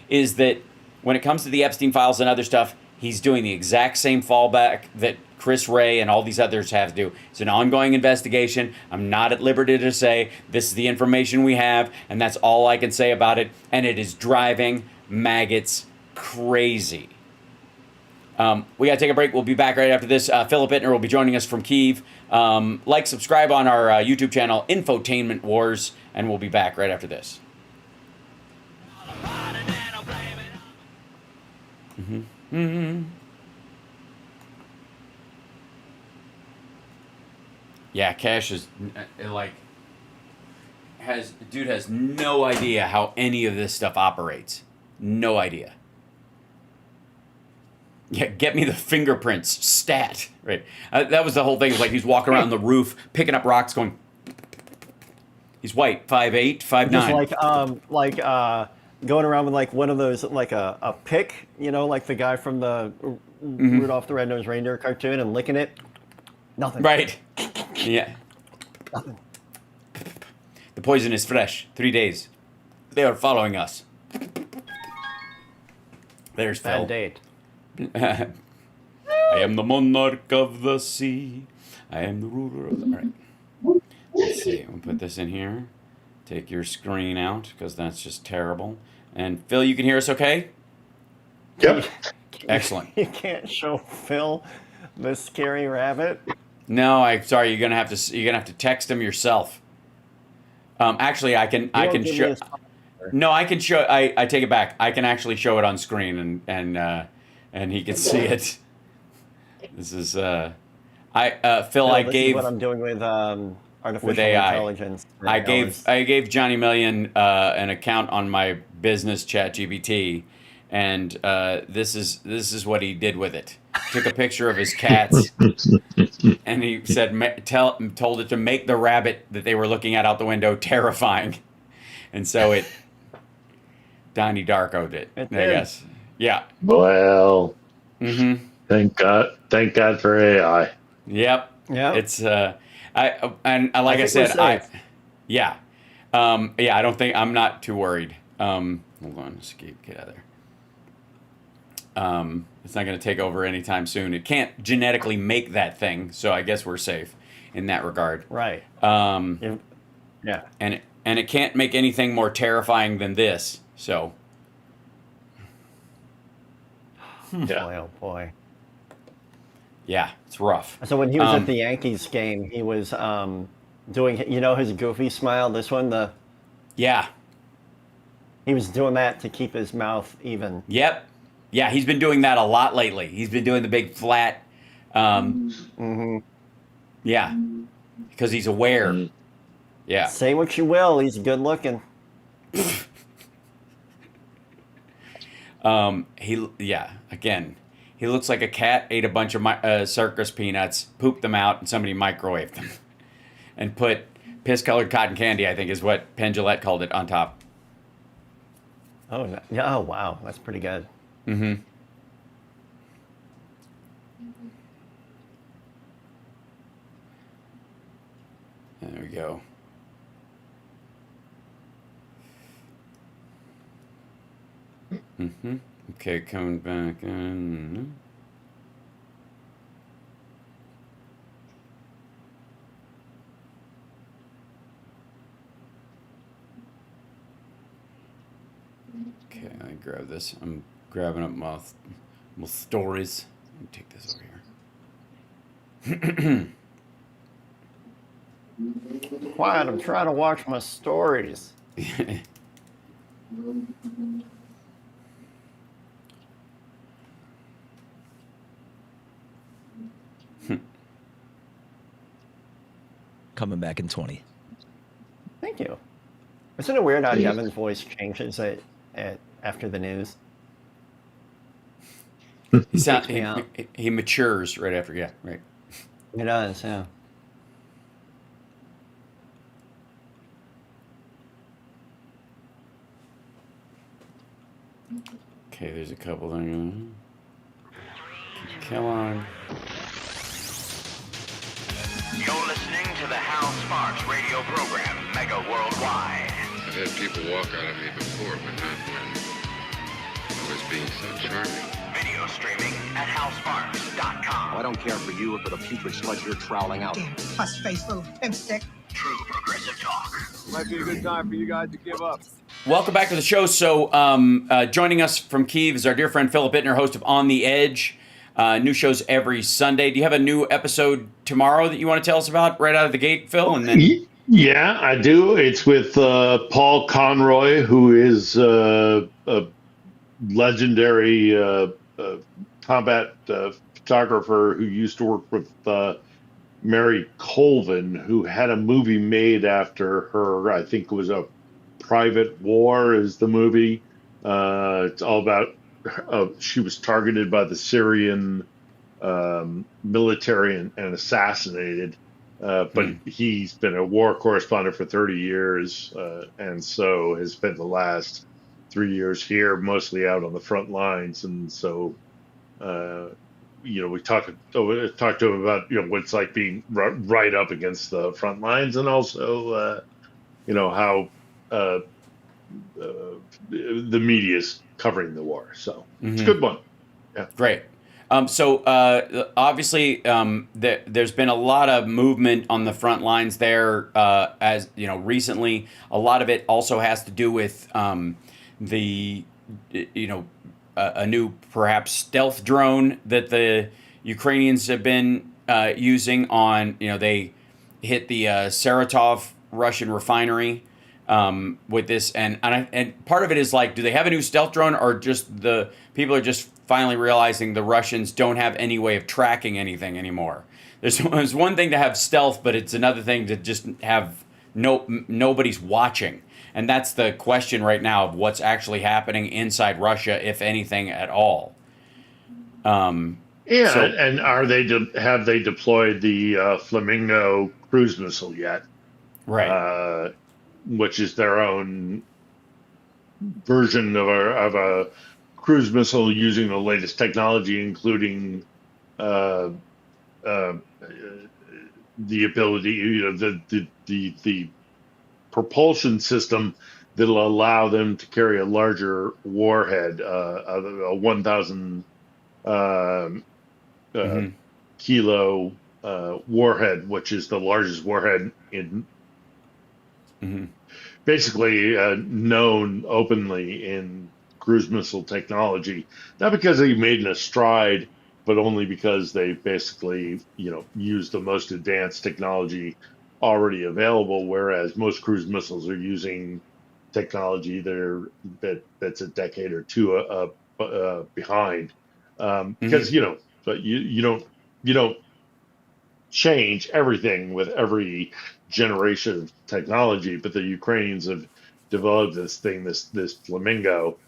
is that when it comes to the Epstein files and other stuff, he's doing the exact same fallback that Chris Wray and all these others have to do. It's an ongoing investigation. I'm not at liberty to say this is the information we have, and that's all I can say about it. And it is driving maggots crazy. We got to take a break. We'll be back right after this. Philip Ittner will be joining us from Kyiv. Subscribe on our YouTube channel, Infotainment Wars, and we'll be back right after this. Yeah, Kash is has no idea how any of this stuff operates. No idea. Yeah, get me the fingerprints stat. Right. That was the whole thing. It was like he's walking around the roof, picking up rocks, going. He's white, 5'8", 5'9". Just going around with like one of those, like a pick, like the guy from the Rudolph the Red-Nosed Reindeer cartoon, and licking it. Nothing. Right. Yeah. Nothing. The poison is fresh. 3 days. They are following us. There's Phil. Bad date. I am the monarch of the sea. I am the ruler of the... All right. Let's see. We'll put this in here. Take your screen out, because that's just terrible. And Phil, you can hear us okay? Yep. Excellent. You can't show Phil the scary rabbit. No, I'm sorry. You're gonna have to text him yourself. Actually, I can show. No, I can show. I take it back. I can actually show it on screen, and he can see it. This is Phil. I gave what I'm doing with artificial with AI. intelligence. I gave Johnny Million an account on my business ChatGPT, and this is what he did with it. Took a picture of his cats, and he said, told it to make the rabbit that they were looking at out the window terrifying, and so Donnie Darko'd it. I guess. Yeah. Well. Mm-hmm. Thank God for AI. Yep. Yeah. It's I said, yeah. I don't think I'm not too worried. Hold on, let's get out of there. It's not going to take over anytime soon. It can't genetically make that thing, so I guess we're safe in that regard. Right. Yeah. And it can't make anything more terrifying than this. So. Yeah. Boy, oh boy. Yeah, it's rough. So when he was at the Yankees game, he was doing, his goofy smile. This one, yeah. He was doing that to keep his mouth even. Yep. Yeah, he's been doing that a lot lately. He's been doing the big flat. Yeah, because he's aware. Yeah. Say what you will, he's good looking. Again, he looks like a cat ate a bunch of circus peanuts, pooped them out, and somebody microwaved them, and put piss-colored cotton candy, I think is what Penn Jillette called it, on top. Oh, no. Yeah. Oh, wow, that's pretty good. Mm-hmm. There we go. Okay, coming back in. Okay, I grab this. I'm grabbing up my stories. Let me take this over here. Quiet, I'm trying to watch my stories. Coming back in 20. Thank you. Isn't it weird how Devin's voice changes after the news? He matures right after, yeah, right. He does, yeah. Okay, there's a couple there. Kill on. You're listening to the Hal Sparks radio program, Mega Worldwide. I've had people walk out of me before, but not when I was being so charming. Video streaming at halsparks.com. I don't care for you or for the putrid sludge you're troweling out. Damn puss-faced little pimp stick. True progressive talk. Might be a good time for you guys to give up. Welcome back to the show. So joining us from Kyiv is our dear friend Philip Bittner, host of On the Edge. New shows every Sunday. Do you have a new episode tomorrow that you want to tell us about right out of the gate, Phil? And then Yeah, I do. It's with Paul Conroy, who is a legendary combat photographer who used to work with Mary Colvin, who had a movie made after her. I think it was A Private War is the movie. It's all about she was targeted by the Syrian military and assassinated. But he's been a war correspondent for 30 years, and so has spent the last 3 years here, mostly out on the front lines. And so, we talked to him about what it's like being right up against the front lines, and also, how the media's covering the war. So it's a good one. Yeah, great. So obviously, there's been a lot of movement on the front lines there, as you know, recently. A lot of it also has to do with a new perhaps stealth drone that the Ukrainians have been using on. They hit the Saratov Russian refinery with this, and part of it is like, do they have a new stealth drone, or just the people are just finally realizing the Russians don't have any way of tracking anything anymore? There's one thing to have stealth, but it's another thing to just have nobody's watching. And that's the question right now of what's actually happening inside Russia, if anything at all. And have they deployed the Flamingo cruise missile yet? Right. Which is their own version of a cruise missile using the latest technology, including the ability, the propulsion system that'll allow them to carry a larger warhead, a 1,000 kilo warhead, which is the largest warhead in basically known openly in cruise missile technology. Not because they made a stride, but only because they basically, use the most advanced technology already available, whereas most cruise missiles are using technology that's a decade or two behind. Because but you don't change everything with every generation of technology. But the Ukrainians have developed this Flamingo,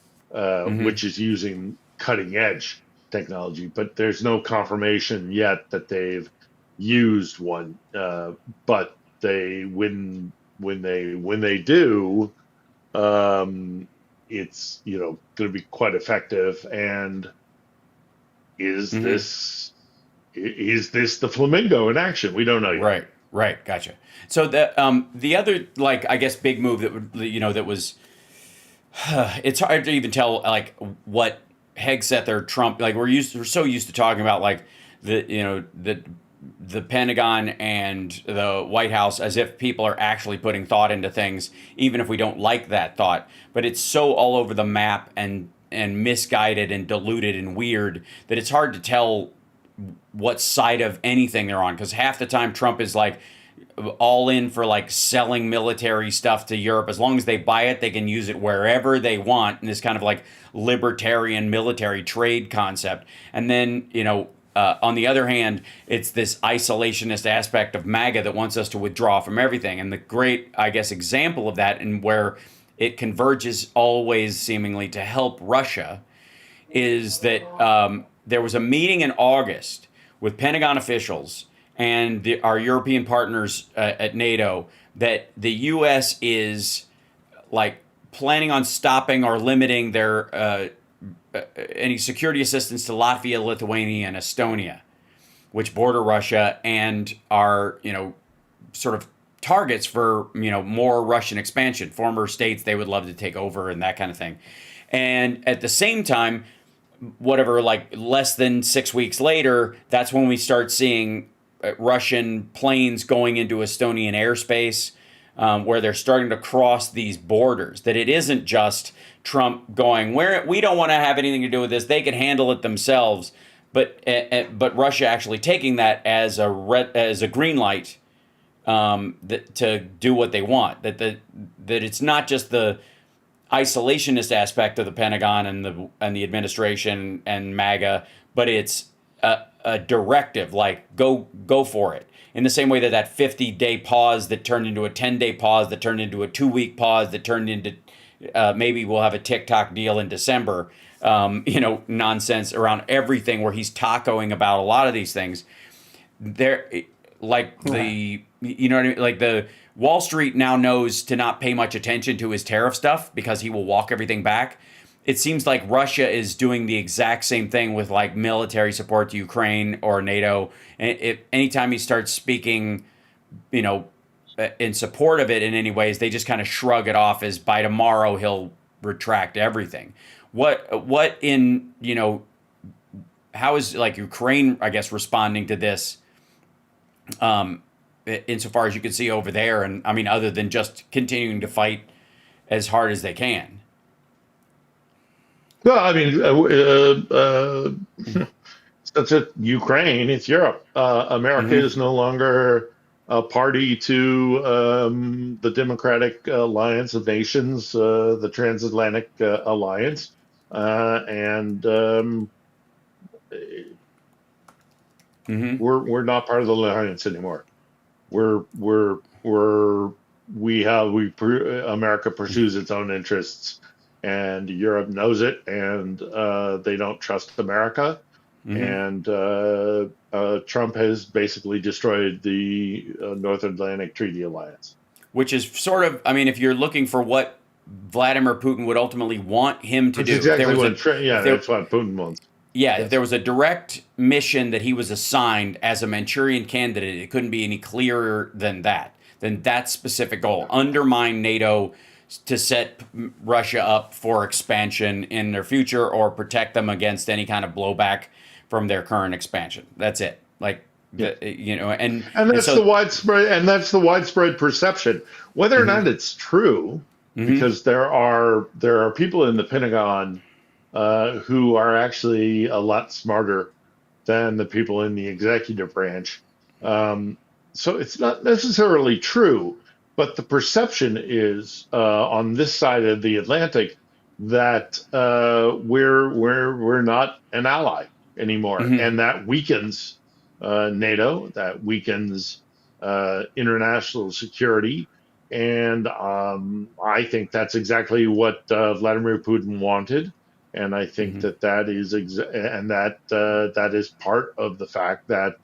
which is using cutting edge technology. But there's no confirmation yet that they've used one. But when they do, it's going to be quite effective. And is this the Flamingo in action? We don't know yet. Right. Right, gotcha. So the other, like, I guess big move that would, that was, it's hard to even tell like what Hegseth Trump, like we're so used to talking about like the Pentagon and the White House as if people are actually putting thought into things, even if we don't like that thought. But it's so all over the map and misguided and diluted and weird that it's hard to tell what side of anything they're on, because half the time Trump is like all in for like selling military stuff to Europe. As long as they buy it, they can use it wherever they want, and this kind of like libertarian military trade concept. And then on the other hand, it's this isolationist aspect of MAGA that wants us to withdraw from everything. And the great, I guess, example of that, and where it converges always seemingly to help Russia, is that there was a meeting in August with Pentagon officials and our European partners at NATO that the U.S. is like planning on stopping or limiting their any security assistance to Latvia, Lithuania, and Estonia, which border Russia and are sort of targets for more Russian expansion, former states they would love to take over and that kind of thing. And at the same time, whatever, like less than 6 weeks later, that's when we start seeing Russian planes going into Estonian airspace, where they're starting to cross these borders. That it isn't just Trump going, we don't want to have anything to do with this, they can handle it themselves, but Russia actually taking that as a green light to do what they want. That it's not just the isolationist aspect of the Pentagon and the administration and MAGA, but it's a directive, like go for it. In the same way that 50-day pause that turned into a 10-day pause, that turned into a 2-week pause, that turned into maybe we'll have a TikTok deal in December, nonsense around everything, where he's tacoing about a lot of these things. There, like the, what I mean? Like the Wall Street now knows to not pay much attention to his tariff stuff because he will walk everything back. It seems like Russia is doing the exact same thing with like military support to Ukraine or NATO. And anytime he starts speaking, in support of it in any ways, they just kind of shrug it off as by tomorrow he'll retract everything. What in, how is like Ukraine, I guess, responding to this, insofar as you can see over there? And I mean, other than just continuing to fight as hard as they can. Well, I mean, since it's Ukraine, it's Europe. America is no longer a party to the Democratic Alliance of Nations, the Transatlantic Alliance, and we're not part of the alliance anymore. America pursues its own interests, and Europe knows it, and they don't trust America. And Trump has basically destroyed the North Atlantic Treaty Alliance. Which is sort of, I mean, if you're looking for what Vladimir Putin would ultimately want him to do. Exactly that's what Putin wants. Yeah, if there was a direct mission that he was assigned as a Manchurian candidate, it couldn't be any clearer than that. Then that specific goal, undermine NATO to set Russia up for expansion in their future, or protect them against any kind of blowback from their current expansion. That's it. Like, and that's the widespread perception. Whether or not it's true, because there are people in the Pentagon who are actually a lot smarter than the people in the executive branch. So it's not necessarily true, but the perception is on this side of the Atlantic that we're not an ally anymore, and that weakens NATO, that weakens international security, and I think that's exactly what Vladimir Putin wanted, and I think that is that is part of the fact that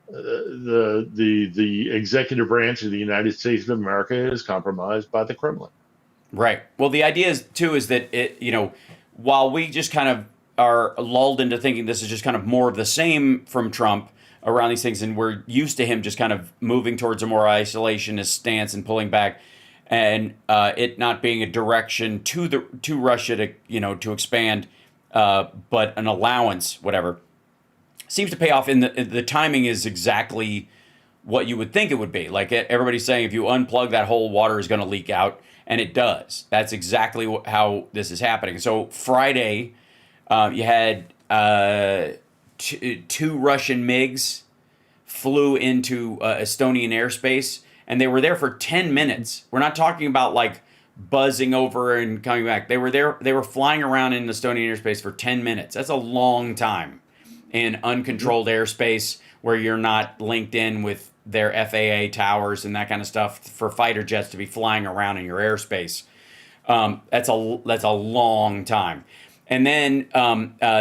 the executive branch of the United States of America is compromised by the Kremlin. Right. Well, the idea is that it, while we just kind of are lulled into thinking this is just kind of more of the same from Trump, around these things, and we're used to him just kind of moving towards a more isolationist stance and pulling back, and it not being a direction to Russia to expand, but an allowance, whatever, seems to pay off. In the timing is exactly what you would think it would be. Like everybody's saying, if you unplug that hole, water is going to leak out, and it does. That's exactly how this is happening. So Friday, you had two Russian MiGs flew into Estonian airspace, and they were there for 10 minutes. We're not talking about like buzzing over and coming back. They were there. They were flying around in Estonian airspace for 10 minutes. That's a long time in uncontrolled airspace where you're not linked in with their FAA towers and that kind of stuff for fighter jets to be flying around in your airspace. That's a long time. And then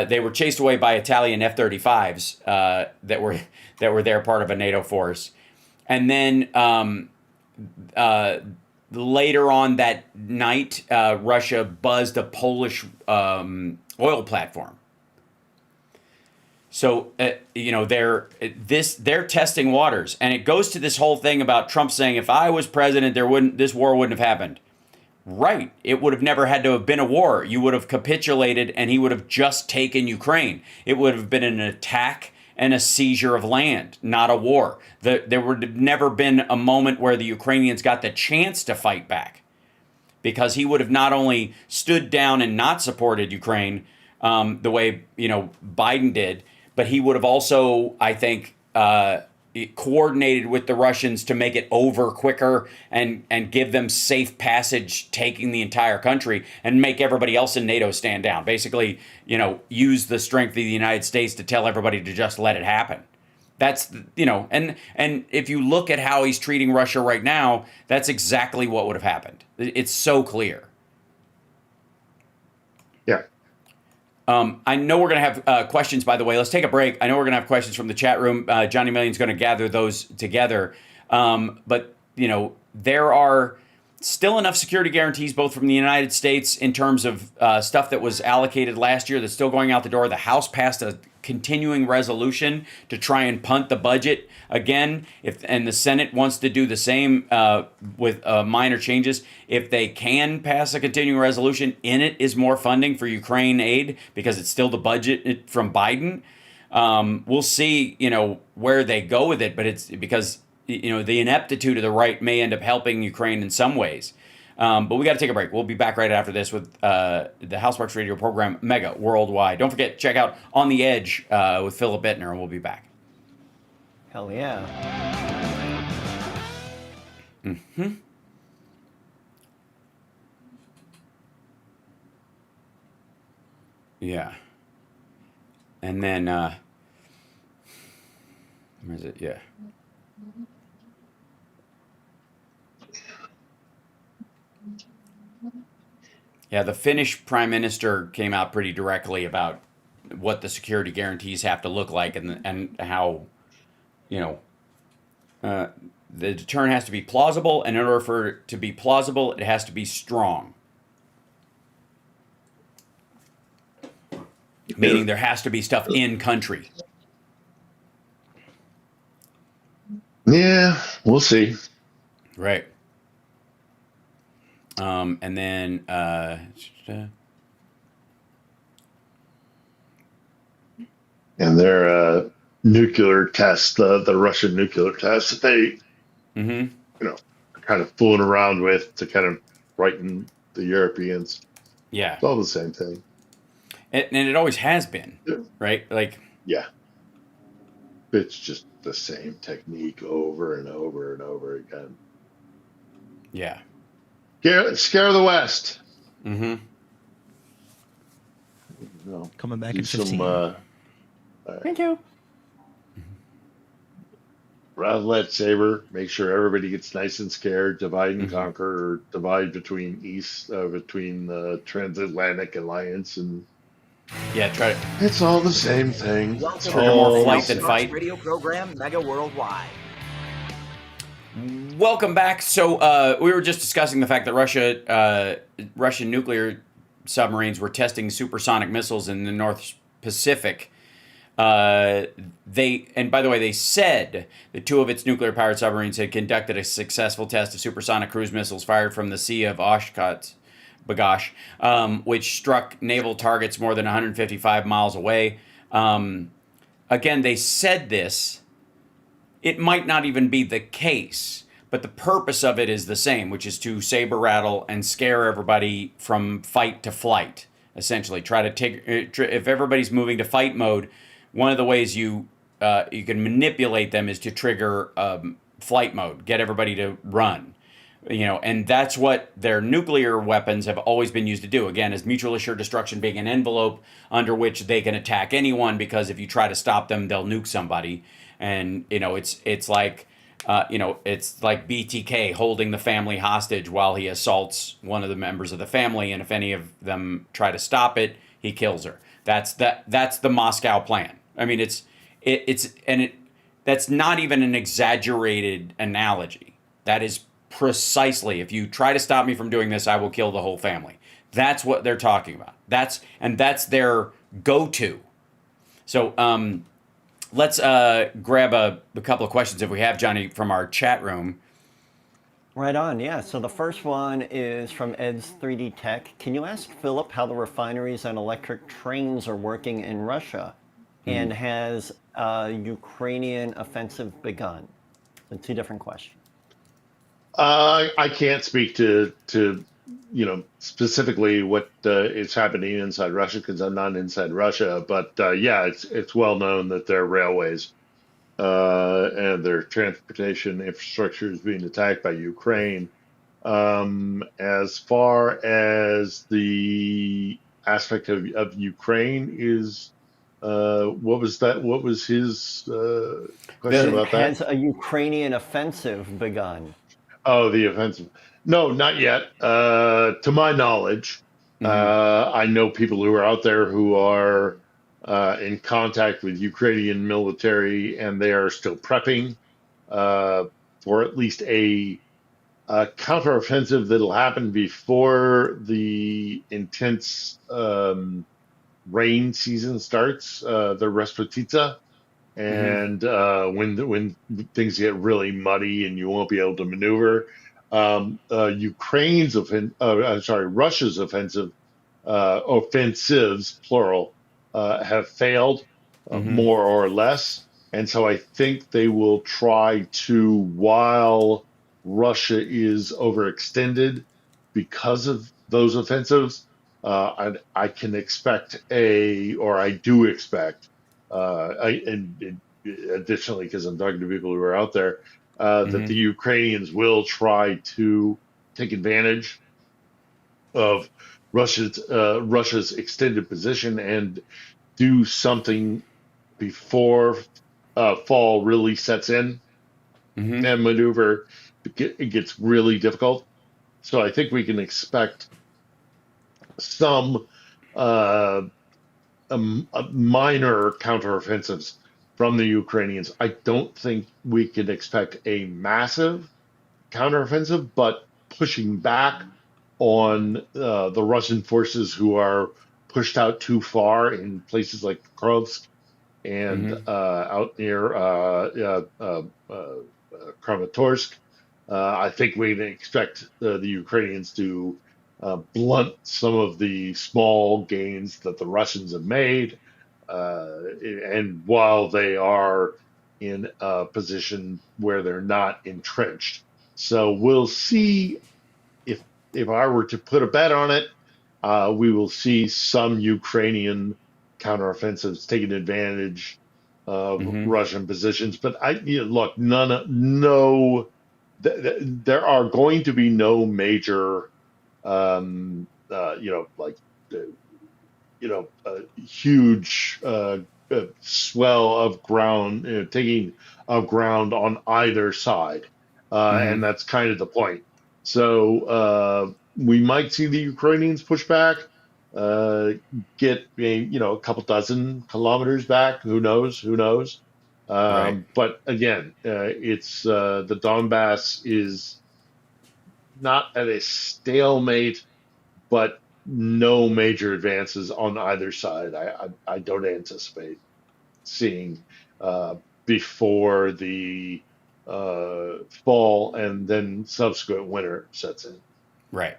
they were chased away by Italian F-35s that were there, part of a NATO force. And then later on that night, Russia buzzed a Polish oil platform. So they're testing waters, and it goes to this whole thing about Trump saying, if I was president, this war wouldn't have happened. Right. It would have never had to have been a war. You would have capitulated and he would have just taken Ukraine. It would have been an attack and a seizure of land, not a war. There would have never been a moment where the Ukrainians got the chance to fight back, because he would have not only stood down and not supported Ukraine the way Biden did, but he would have also, I think, coordinated with the Russians to make it over quicker and give them safe passage, taking the entire country, and make everybody else in NATO stand down. Basically, use the strength of the United States to tell everybody to just let it happen. That's, and if you look at how he's treating Russia right now, that's exactly what would have happened. It's so clear. Yeah. I know we're going to have questions, by the way. Let's take a break. I know we're going to have questions from the chat room. Johnny Million's going to gather those together. But, there are still enough security guarantees, both from the United States in terms of stuff that was allocated last year that's still going out the door. The House passed a continuing resolution to try and punt the budget again, and the Senate wants to do the same with minor changes. If they can pass a continuing resolution, in it is more funding for Ukraine aid, because it's still the budget from Biden. We'll see, where they go with it, but it's because the ineptitude of the right may end up helping Ukraine in some ways. But we got to take a break. We'll be back right after this with the Hal Sparks radio program, Mega Worldwide. Don't forget, check out On the Edge with Philip Bittner, and we'll be back. Hell yeah. Mm-hmm. Yeah. And then, where is it? Yeah. Yeah, the Finnish prime minister came out pretty directly about what the security guarantees have to look like, and how, the deterrent has to be plausible, and in order for it to be plausible, it has to be strong. Meaning there has to be stuff in country. Yeah, we'll see. Right. And then and their nuclear test, the Russian nuclear test that they, kind of fooling around with to kind of frighten the Europeans. Yeah, it's all the same thing. And it always has been, right? Like, yeah, it's just the same technique over and over and over again. Yeah. Scare the West. Mm-hmm. Coming back in 15. Thank you. Rather lightsaber, make sure everybody gets nice and scared, divide and conquer, or divide between the Transatlantic Alliance, and try to. It's all the same thing. Trigger more flight than fight. Radio program Mega Worldwide. Welcome back. So we were just discussing the fact that Russian nuclear submarines were testing supersonic missiles in the North Pacific. And by the way, they said that 2 of its nuclear-powered submarines had conducted a successful test of supersonic cruise missiles fired from the Sea of Bagash, which struck naval targets more than 155 miles away. Again, they said this. It might not even be the case, but the purpose of it is the same, which is to saber rattle and scare everybody from fight to flight. Essentially, try to take if everybody's moving to fight mode. One of the ways you can manipulate them is to trigger flight mode, get everybody to run. And that's what their nuclear weapons have always been used to do. Again, as mutual assured destruction being an envelope under which they can attack anyone, because if you try to stop them, they'll nuke somebody. And it's like BTK holding the family hostage while he assaults one of the members of the family, and if any of them try to stop it, he kills her. That's the Moscow plan. I mean, that's not even an exaggerated analogy. That is precisely, if you try to stop me from doing this, I will kill the whole family. That's what they're talking about. That's their go-to. So let's grab a couple of questions if we have, Johnny, from our chat room. Right on, yeah. So the first one is from Ed's 3D Tech. Can you ask Philip how the refineries and electric trains are working in Russia? And has a Ukrainian offensive begun? So 2 different questions. I can't speak to specifically what is happening inside Russia because I'm not inside Russia. But yeah, it's well known that their railways and their transportation infrastructure is being attacked by Ukraine. As far as the aspect of Ukraine is, what was that? What was his question about that? Has a Ukrainian offensive begun? Oh, the offensive. No, not yet. To my knowledge, I know people who are out there who are in contact with Ukrainian military, and they are still prepping for at least a counteroffensive that'll happen before the intense rain season starts, the Respotitsa. And when things get really muddy and you won't be able to maneuver, Russia's offensives, plural, have failed more or less. And so I think they will try to, while Russia is overextended because of those offensives, I can expect I do expect, and additionally, because I'm talking to people who are out there, that the Ukrainians will try to take advantage of Russia's extended position and do something before fall really sets in and maneuver. It gets really difficult. So I think we can expect some minor counteroffensives from the Ukrainians. I don't think we can expect a massive counteroffensive, but pushing back on the Russian forces who are pushed out too far in places like Krovsk and out near Kramatorsk. I think we can expect the Ukrainians to blunt some of the small gains that the Russians have made, and while they are in a position where they're not entrenched. So we'll see. If I were to put a bet on it, we will see some Ukrainian counteroffensives taking advantage of Russian positions. But look, there are going to be no major, huge swell of ground, taking of ground on either side, and that's kind of the point. So we might see the Ukrainians push back, get a couple dozen kilometers back. Who knows? Right. But again, it's the Donbass is not at a stalemate, but no major advances on either side. I don't anticipate. seeing before the fall and then subsequent winter sets in. Right.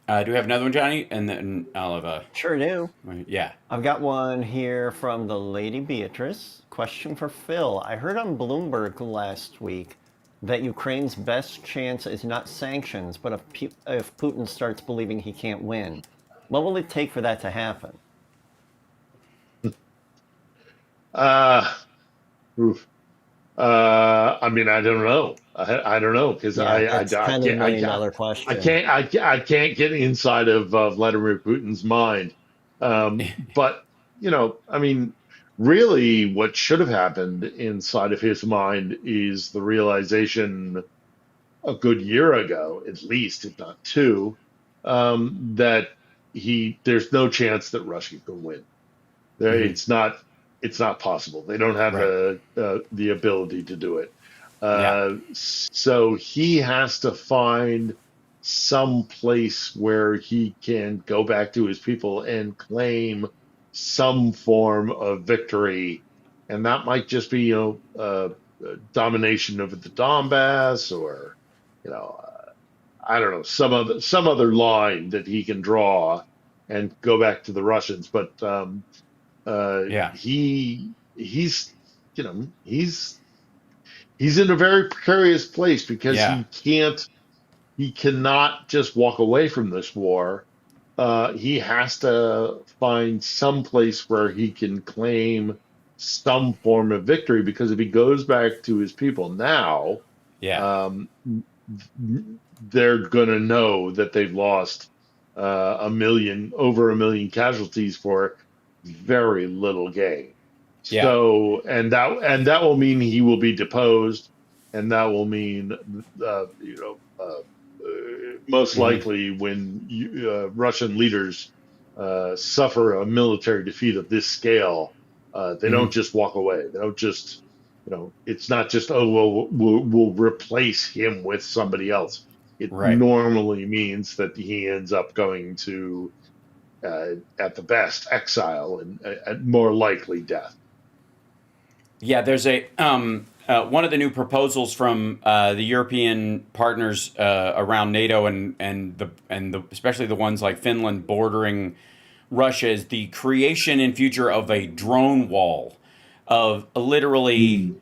Do we have another one, Johnny? And then I'll have a... Sure do. Yeah. I've got one here from the Lady Beatrice. Question for Phil. I heard on Bloomberg last week that Ukraine's best chance is not sanctions, but if Putin starts believing he can't win. What will it take for that to happen? I mean, I don't know. I don't know because that's kind of a $1 million question. I can't get inside of Vladimir Putin's mind. But I mean, really, what should have happened inside of his mind is the realization a good year ago, at least, if not two, that there's no chance that Russia can win. It's not possible. They don't have the ability to do it. So he has to find some place where he can go back to his people and claim some form of victory, and that might just be domination over the Donbass, or I don't know, some other line that he can draw and go back to the Russians. But he's in a very precarious place because he cannot just walk away from this war. He has to find some place where he can claim some form of victory, because if he goes back to his people now, they're going to know that they've lost over 1 million casualties for very little gain. So, and that will mean he will be deposed, and that will mean, most likely when Russian leaders suffer a military defeat of this scale, they don't just walk away. They don't just, it's not just, we'll replace him with somebody else. It normally means that he ends up going to, at the best, exile and more likely death. Yeah, there's one of the new proposals from the European partners around NATO and especially the ones like Finland bordering Russia is the creation in future of a drone wall of literally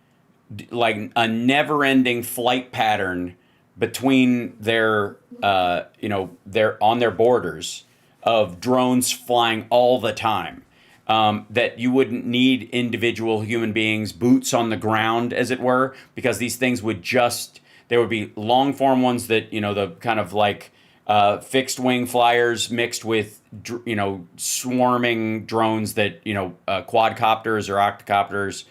like a never-ending flight pattern between their on their borders of drones flying all the time. That you wouldn't need individual human beings, boots on the ground, as it were, because these things there would be long form ones that, the kind of like fixed wing flyers mixed with, swarming drones that, quadcopters or octocopters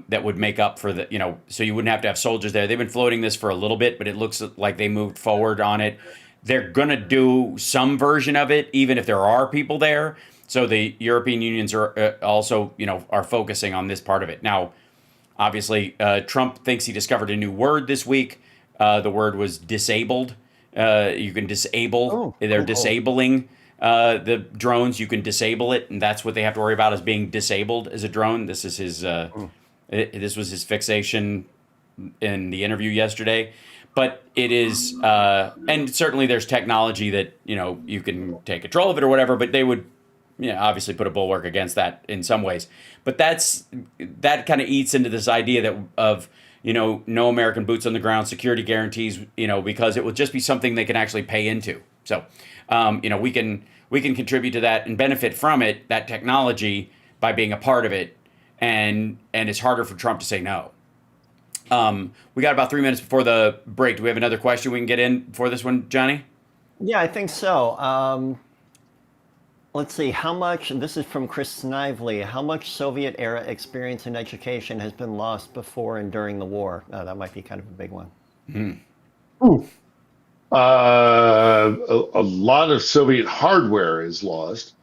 that would make up for the, so you wouldn't have to have soldiers there. They've been floating this for a little bit, but it looks like they moved forward on it. They're going to do some version of it, even if there are people there. So the European unions are also, are focusing on this part of it. Now, obviously, Trump thinks he discovered a new word this week. The word was disabled. You can disable. They're disabling the drones. You can disable it, and that's what they have to worry about, is being disabled as a drone. This is his. This was his fixation in the interview yesterday. But it is, and certainly there's technology that you can take control of it or whatever. But they would. Obviously put a bulwark against that in some ways, but that kind of eats into this idea of no American boots on the ground, security guarantees, because it will just be something they can actually pay into. So, we can contribute to that and benefit from it, that technology, by being a part of it, and it's harder for Trump to say no. We got about 3 minutes before the break. Do we have another question we can get in for this one, Johnny? Yeah, I think so. Let's see, this is from Chris Snively, how much Soviet-era experience in education has been lost before and during the war? That might be kind of a big one. A lot of Soviet hardware is lost.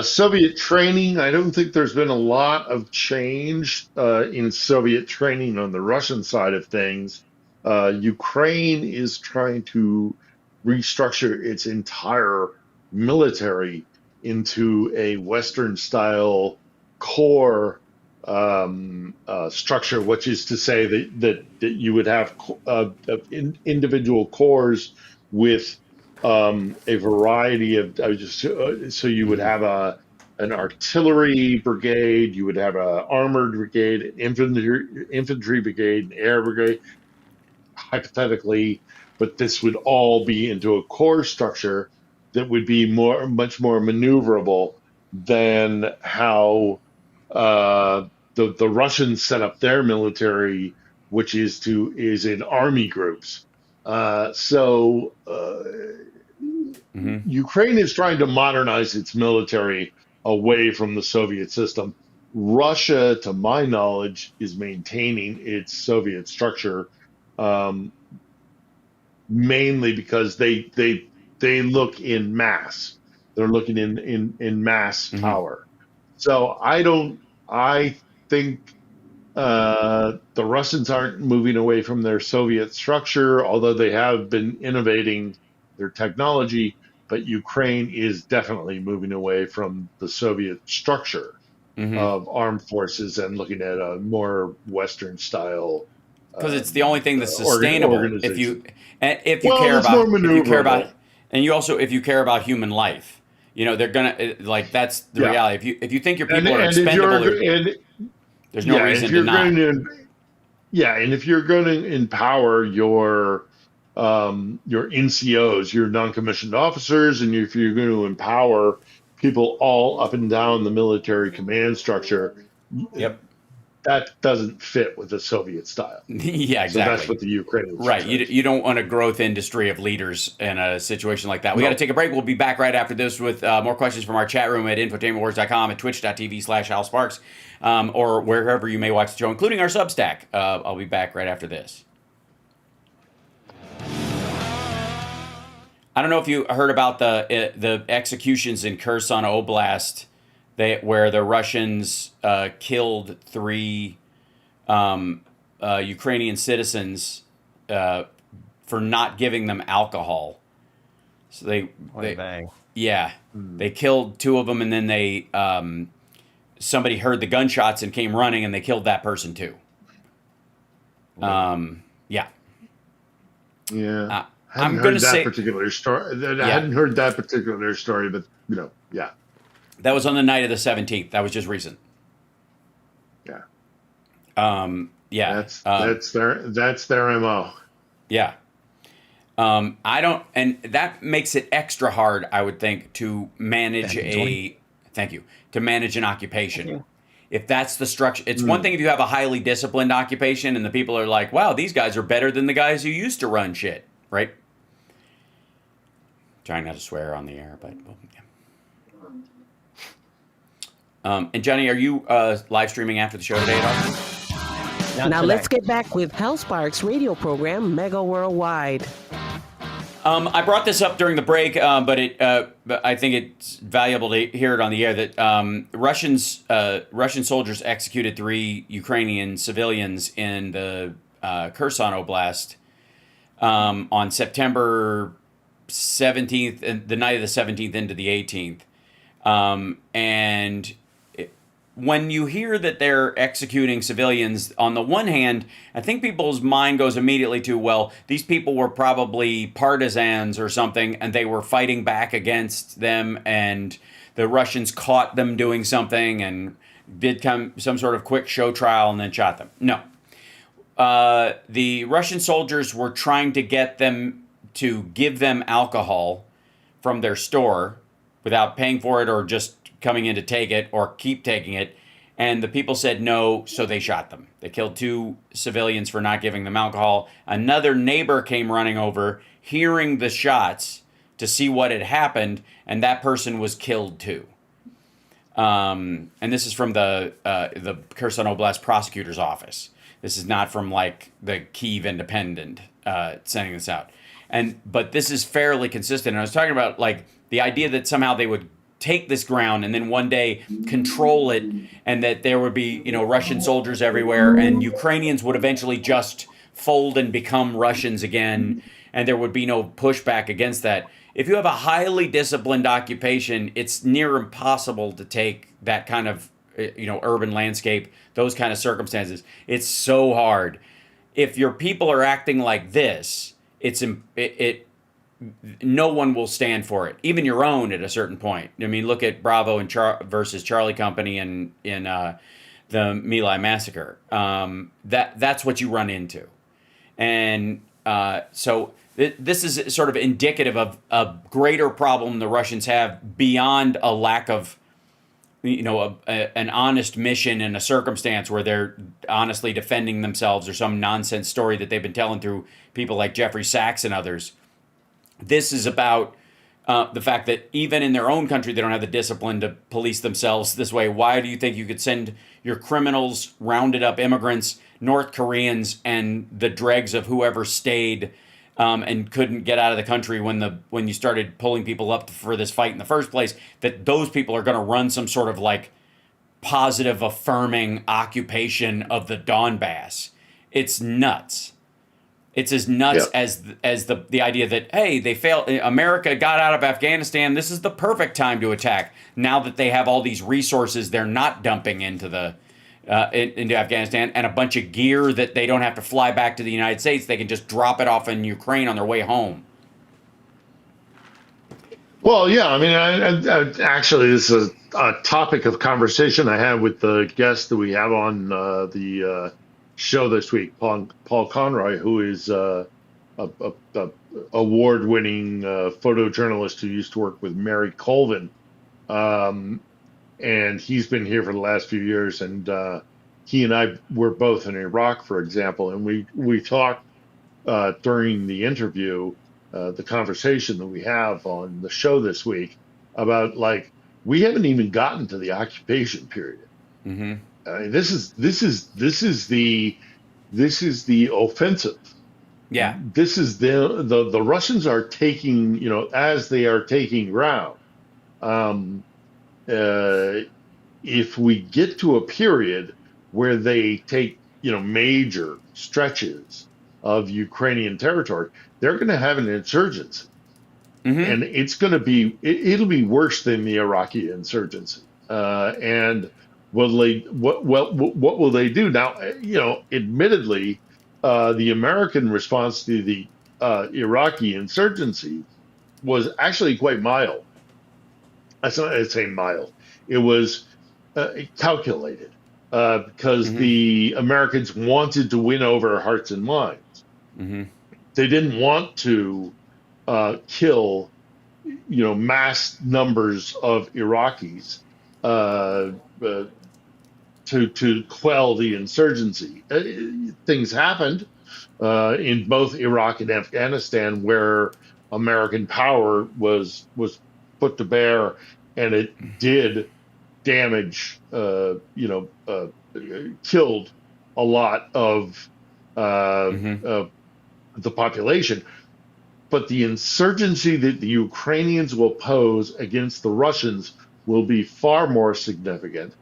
Soviet training, I don't think there's been a lot of change in Soviet training on the Russian side of things. Ukraine is trying to restructure its entire military into a Western-style core structure, which is to say that you would have individual cores with a variety of so you would have an artillery brigade, you would have an armored brigade, an infantry brigade, an air brigade, hypothetically, but this would all be into a core structure that would be much more maneuverable than how the Russians set up their military, which is in army groups. Ukraine is trying to modernize its military away from the Soviet system. Russia, to my knowledge, is maintaining its Soviet structure, mainly because they look in mass. They're looking in mass power. So I think the Russians aren't moving away from their Soviet structure, although they have been innovating their technology. But Ukraine is definitely moving away from the Soviet structure of armed forces and looking at a more Western style. Because it's the only thing that's sustainable. If you care about, and you also, if you care about human life, they're gonna that's the reality. If you think your people are expendable, there's no reason to not. And if you're going to empower your NCOs, your non-commissioned officers, and if you're going to empower people all up and down the military command structure, that doesn't fit with the Soviet style. Yeah, exactly. So that's what the Ukrainians right. You don't want a growth industry of leaders in a situation like that. We got to take a break. We'll be back right after this with more questions from our chat room at infotainmentwars.com, at twitch.tv/HalSparks, or wherever you may watch the show, including our Substack. I'll be back right after this. I don't know if you heard about the executions in Kherson Oblast, where the Russians killed 3 Ukrainian citizens for not giving them alcohol. So they killed 2 of them, and then somebody heard the gunshots and came running, and they killed that person too. I'm going to say particular story. I hadn't heard that particular story, but that was on the night of the 17th. That was just recent. That's their MO. Yeah. And that makes it extra hard, I would think, to manage manage an occupation. If that's the structure, it's one thing if you have a highly disciplined occupation and the people are like, wow, these guys are better than the guys who used to run shit, right? Trying not to swear on the air, but and Johnny, are you live streaming after the show today at all? Now let's get back with Hal Sparks' radio program, Mega Worldwide. I brought this up during the break, but I think it's valuable to hear it on the air that Russian soldiers executed 3 Ukrainian civilians in the Kherson Oblast on September 17th, and the night of the 17th into the 18th. When you hear that they're executing civilians, on the one hand, I think people's mind goes immediately to, well, these people were probably partisans or something, and they were fighting back against them, and the Russians caught them doing something and did some sort of quick show trial and then shot them. No. The Russian soldiers were trying to get them to give them alcohol from their store without paying for it or just coming in to take it or keep taking it, and the people said no, so they shot them. They killed 2 civilians for not giving them alcohol. Another neighbor came running over, hearing the shots to see what had happened, and that person was killed too. And this is from the Kherson Oblast prosecutor's office. This is not from like the Kyiv Independent sending this out. But this is fairly consistent. And I was talking about like the idea that somehow they would take this ground and then one day control it, and that there would be, Russian soldiers everywhere, and Ukrainians would eventually just fold and become Russians again, and there would be no pushback against that. If you have a highly disciplined occupation, it's near impossible to take that kind of urban landscape, those kind of circumstances. It's so hard. If your people are acting like this, no one will stand for it, even your own at a certain point. I mean, look at Bravo and versus Charlie Company in the My Lai massacre. That's what you run into, and so this is sort of indicative of a greater problem the Russians have beyond a lack of, an honest mission in a circumstance where they're honestly defending themselves or some nonsense story that they've been telling through people like Jeffrey Sachs and others. This is about the fact that even in their own country, they don't have the discipline to police themselves this way. Why do you think you could send your criminals, rounded up immigrants, North Koreans, and the dregs of whoever stayed and couldn't get out of the country when you started pulling people up for this fight in the first place, that those people are going to run some sort of like positive, affirming occupation of the Donbass? It's nuts. It's as nuts as the idea that, hey, they failed. America got out of Afghanistan. This is the perfect time to attack. Now that they have all these resources, they're not dumping into Afghanistan, and a bunch of gear that they don't have to fly back to the United States. They can just drop it off in Ukraine on their way home. Well, yeah, I mean, I actually, this is a topic of conversation I had with the guest that we have on the show this week, Paul Conroy, who is a award-winning photojournalist who used to work with Mary Colvin. And he's been here for the last few years, and he and I were both in Iraq, for example, and we talked during the interview, the conversation that we have on the show this week about, like, we haven't even gotten to the occupation period. Mm-hmm. This is the offensive. Yeah. This is the Russians are taking, as they are taking ground. If we get to a period where they take, major stretches of Ukrainian territory, they're going to have an insurgency. Mm-hmm. And it's going to be, it'll be worse than the Iraqi insurgency. And what will they do? Now, admittedly, the American response to the Iraqi insurgency was actually quite mild. I'd say mild. It was calculated because the Americans wanted to win over hearts and minds. Mm-hmm. They didn't want to kill, mass numbers of Iraqis to quell the insurgency. Things happened in both Iraq and Afghanistan where American power was put to bear, and it did damage, killed a lot of the population. But the insurgency that the Ukrainians will pose against the Russians will be far more significant.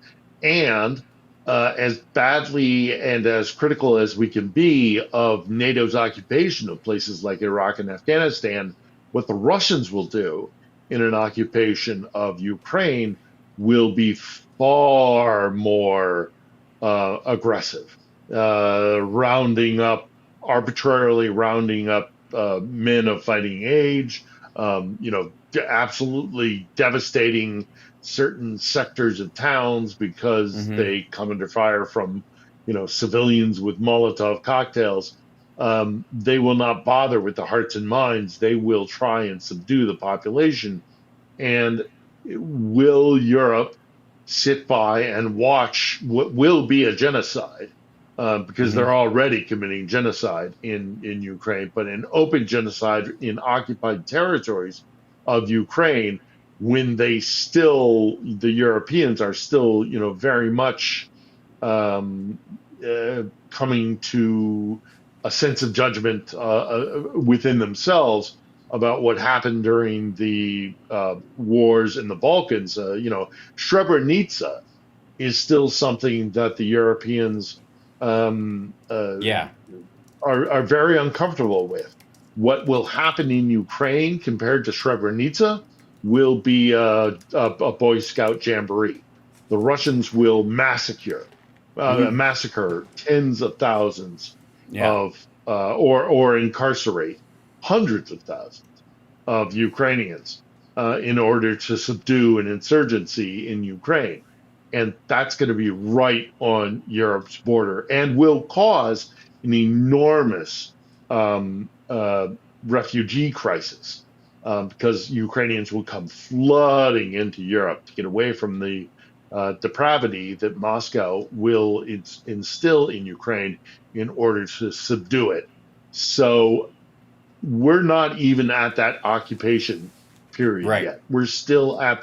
And as badly and as critical as we can be of NATO's occupation of places like Iraq and Afghanistan, what the Russians will do in an occupation of Ukraine will be far more aggressive, arbitrarily rounding up men of fighting age, absolutely devastating certain sectors of towns because they come under fire from, civilians with Molotov cocktails. They will not bother with the hearts and minds. They will try and subdue the population. And will Europe sit by and watch what will be a genocide? Because they're already committing genocide in Ukraine, but an open genocide in occupied territories of Ukraine, when the Europeans are still, very much coming to a sense of judgment within themselves about what happened during the wars in the Balkans. Srebrenica is still something that the Europeans are very uncomfortable with. What will happen in Ukraine compared to Srebrenica will be a Boy Scout jamboree. the Russians will massacre tens of thousands of or incarcerate hundreds of thousands of Ukrainians in order to subdue an insurgency in Ukraine. And that's going to be right on Europe's border and will cause an enormous refugee crisis because Ukrainians will come flooding into Europe to get away from the depravity that Moscow will instill in Ukraine in order to subdue it. So we're not even at that occupation period yet. We're still at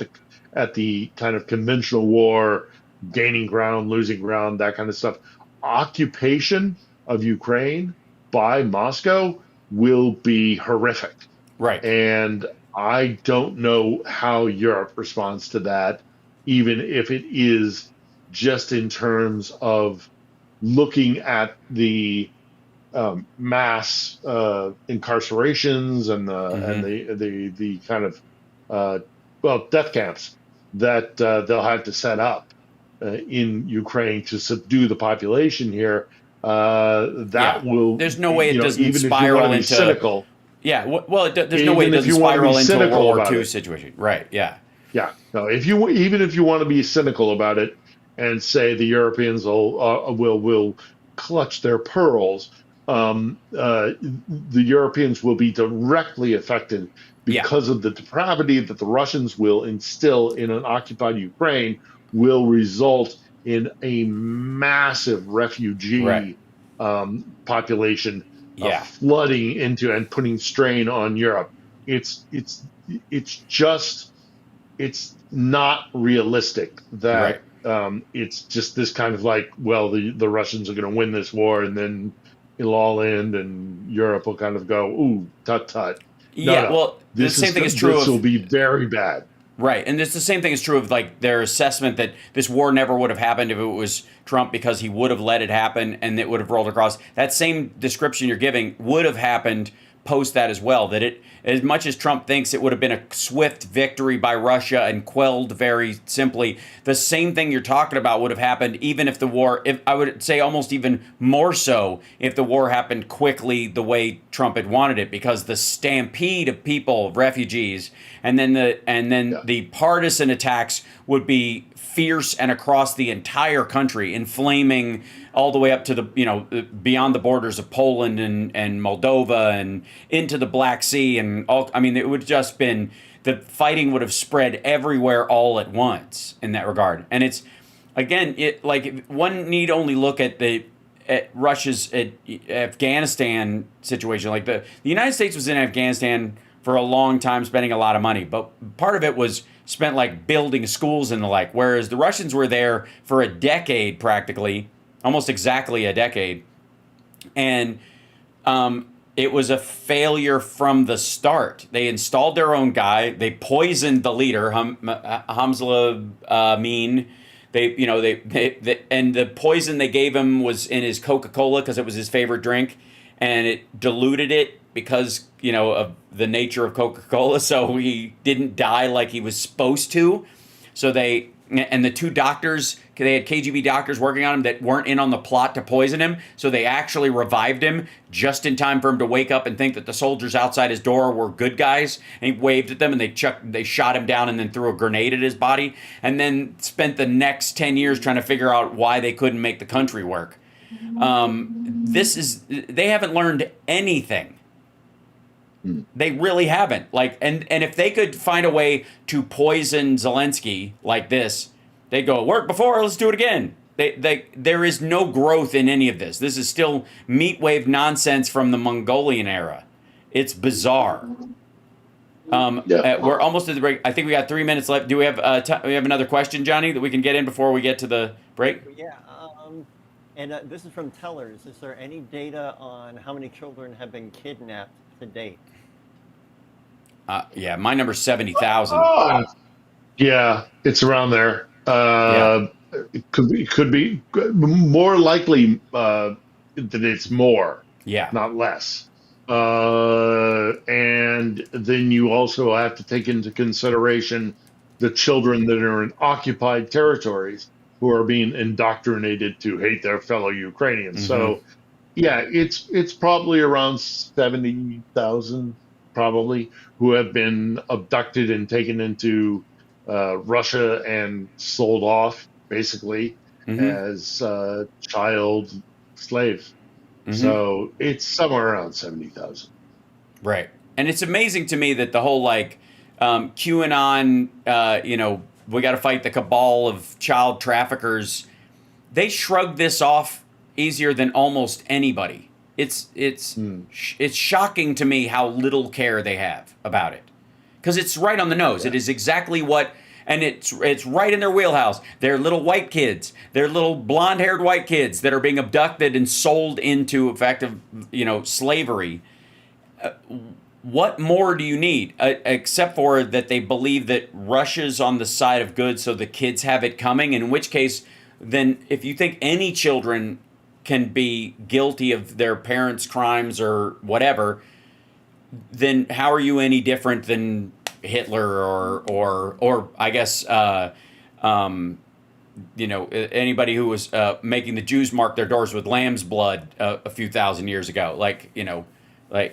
the kind of conventional war, gaining ground, losing ground, that kind of stuff. Occupation of Ukraine by Moscow will be horrific. Right. And I don't know how Europe responds to that, even if it is just in terms of looking at the mass incarcerations and the kind of death camps that they'll have to set up in Ukraine to subdue the population here. That will. There's no way it doesn't even spiral if you want to be into cynical. Yeah, well, there's no way it doesn't spiral into a World War II situation. Right? Yeah. Yeah. No. Even if you want to be cynical about it and say the Europeans will clutch their pearls, the Europeans will be directly affected because of the depravity that the Russians will instill in an occupied Ukraine will result in a massive refugee population flooding into and putting strain on Europe. It's not realistic that it's just this kind of like, well, the Russians are going to win this war and then it'll all end and Europe will kind of go, ooh, tut tut. No. Well, the same thing is true. This will be very bad. Right, and it's the same thing is true of like their assessment that this war never would have happened if it was Trump because he would have let it happen and it would have rolled across. That same description you're giving would have happened post that as well. That it, as much as Trump thinks it would have been a swift victory by Russia and quelled very simply, the same thing you're talking about would have happened even if the war, if I would say almost even more so, if the war happened quickly the way Trump had wanted it, because the stampede of people, refugees, and then the partisan attacks would be fierce and across the entire country, inflaming all the way up to the, beyond the borders of Poland and Moldova and into the Black Sea and all. I mean, it would just been, the fighting would have spread everywhere all at once in that regard. And it's, again, one need only look at Russia's Afghanistan situation. Like the United States was in Afghanistan for a long time, spending a lot of money, but part of it was spent like building schools and the like, whereas the Russians were there for a decade, practically, almost exactly a decade, and it was a failure from the start. They installed their own guy. They poisoned the leader, Hamza Amin. And the poison they gave him was in his Coca-Cola because it was his favorite drink, and it diluted it because, of the nature of Coca-Cola, so he didn't die like he was supposed to. So and the two doctors, they had KGB doctors working on him that weren't in on the plot to poison him, so they actually revived him just in time for him to wake up and think that the soldiers outside his door were good guys, and he waved at them, and they shot him down and then threw a grenade at his body, and then spent the next 10 years trying to figure out why they couldn't make the country work. They haven't learned anything. They really haven't. And if they could find a way to poison Zelensky like this, they'd go, it worked before, let's do it again. There is no growth in any of this. This is still meat wave nonsense from the Mongolian era. It's bizarre. We're almost at the break. I think we got 3 minutes left. Do we have we have another question, Johnny, that we can get in before we get to the break? Yeah. And this is from Tellers. Is there any data on how many children have been kidnapped to date? My number's 70,000. Yeah, it's around there. It could be more likely that it's more. Yeah, not less. And then you also have to take into consideration the children that are in occupied territories who are being indoctrinated to hate their fellow Ukrainians. So, yeah, it's probably around 70,000 probably who have been abducted and taken into Russia and sold off basically as child slaves. So it's somewhere around 70,000. Right. And it's amazing to me that the whole like QAnon, we got to fight the cabal of child traffickers. They shrug this off easier than almost anybody. It's shocking to me how little care they have about it, because it's right on the nose. It is exactly what, and it's right in their wheelhouse. They're little white kids. They're little blonde-haired white kids that are being abducted and sold into effective, slavery. What more do you need, except for that they believe that Russia's on the side of good, so the kids have it coming? In which case, then if you think any children can be guilty of their parents' crimes or whatever, then how are you any different than Hitler or I guess anybody who was making the Jews mark their doors with lamb's blood a few thousand years ago, like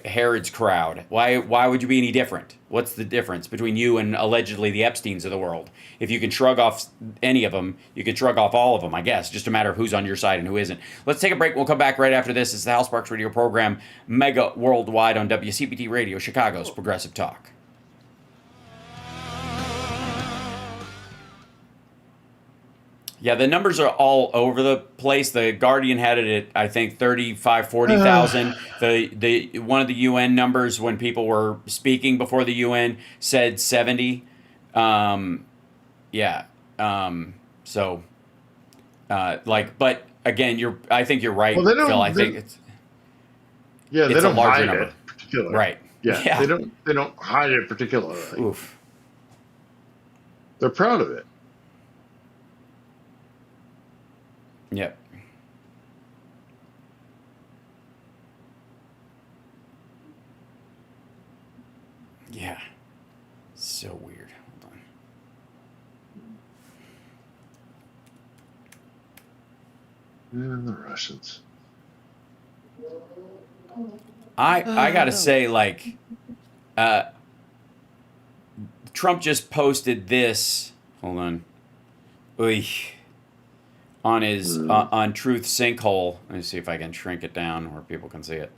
Herod's crowd. Why would you be any different? What's the difference between you and allegedly the Epsteins of the world? If you can shrug off any of them, you can shrug off all of them, I guess. Just a matter of who's on your side and who isn't. Let's take a break. We'll come back right after this. It's the Hal Sparks Radio program, Mega Worldwide on WCPT Radio, Chicago's Progressive Talk. Yeah, the numbers are all over the place. The Guardian had it at, I think, 35, 40,000. The one of the UN numbers when people were speaking before the UN said 70. But again, I think you're right, Phil. I think it's they don't a larger hide number. it particularly. Right. Yeah. They don't hide it particularly. Oof. They're proud of it. Yep. Yeah. So weird. Hold on. And the Russians. I gotta say, Trump just posted this. Hold on. Oy. On his on Truth Sinkhole. Let me see if I can shrink it down where people can see it.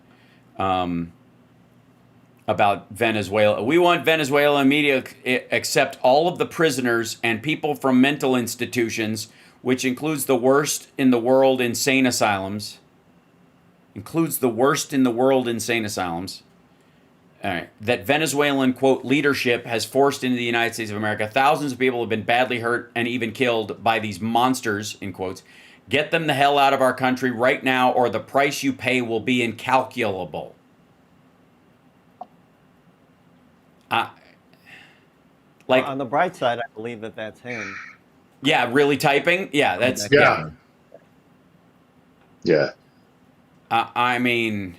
About Venezuela. We want Venezuela media accept all of the prisoners and people from mental institutions, which includes the worst in the world insane asylums. All right. That Venezuelan, quote, leadership has forced into the United States of America. Thousands of people have been badly hurt and even killed by these monsters, in quotes. Get them the hell out of our country right now, or the price you pay will be incalculable. On the bright side, I believe that's him. Yeah, really typing? Yeah, that's... Yeah. I mean...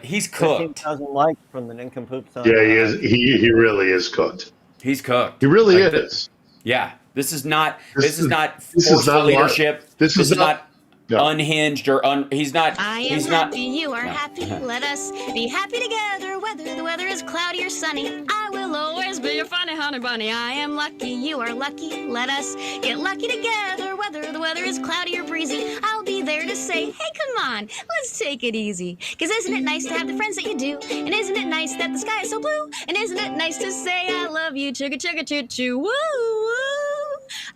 he's cooked. 15,000 likes from the nincompoops. Yeah, he is. He really is cooked. He's cooked. He really is. Yeah, this is not forceful leadership. This is not unhinged or he's not. I am happy. You are happy. Let us be happy together. Whether the weather is cloudy or sunny, I will always be your funny honey bunny. I am lucky. You are lucky. Let us get lucky together. Whether the weather is cloudy or breezy, I'll be there to say, hey, come on, let's take it easy. 'Cause isn't it nice to have the friends that you do? And isn't it nice that the sky is so blue? And isn't it nice to say I love you? Chugga chugga choo choo woo woo.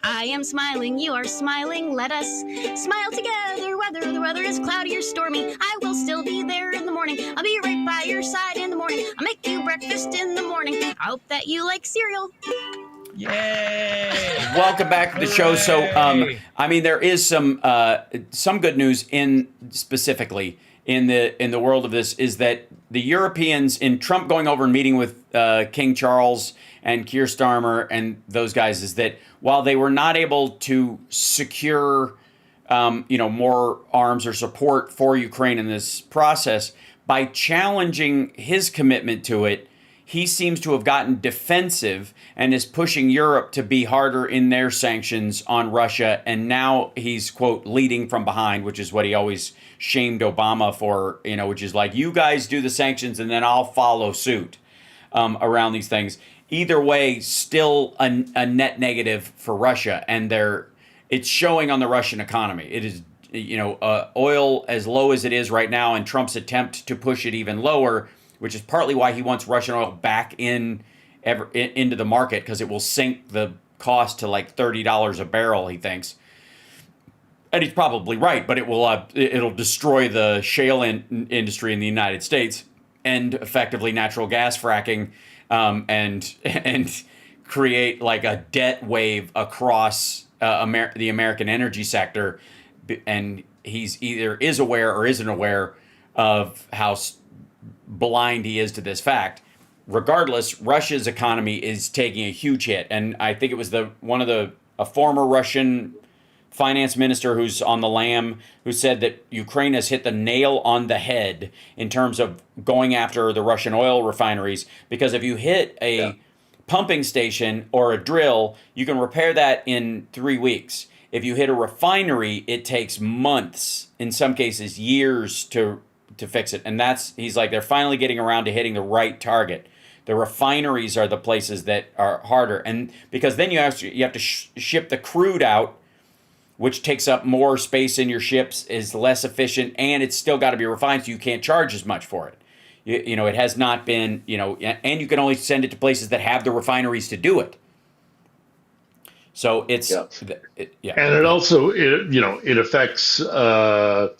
I am smiling, you are smiling. Let us smile together. Whether the weather is cloudy or stormy, I will still be there in the morning. I'll be right by your side in the morning. I'll make you breakfast in the morning. I hope that you like cereal. Yay! Welcome back to the show. So, there is some good news specifically in the world of this, is that the Europeans, in Trump going over and meeting with King Charles and Keir Starmer and those guys, is that while they were not able to secure more arms or support for Ukraine in this process, by challenging his commitment to it, he seems to have gotten defensive and is pushing Europe to be harder in their sanctions on Russia. And now he's, quote, leading from behind, which is what he always shamed Obama for, which is like, you guys do the sanctions and then I'll follow suit around these things. Either way, still a net negative for Russia. And it's showing on the Russian economy. It is, oil as low as it is right now, and Trump's attempt to push it even lower, which is partly why he wants Russian oil back into the market, because it will sink the cost to like $30 a barrel, he thinks. And he's probably right, but it'll destroy the shale industry in the United States and effectively natural gas fracking, and create like a debt wave across the American energy sector. And he's either is aware or isn't aware of how blind he is to this fact. Regardless, Russia's economy is taking a huge hit, and I think it was a former Russian finance minister who's on the lam who said that Ukraine has hit the nail on the head in terms of going after the Russian oil refineries, because if you hit a pumping station or a drill, you can repair that in 3 weeks. If you hit a refinery, it takes months, in some cases years, to fix it. And he's like, they're finally getting around to hitting the right target. The refineries are the places that are harder, and because then you have to ship the crude out, which takes up more space in your ships, is less efficient, and it's still got to be refined, so you can't charge as much for it. It has not been, and you can only send it to places that have the refineries to do it. So it's, and it also, it affects, your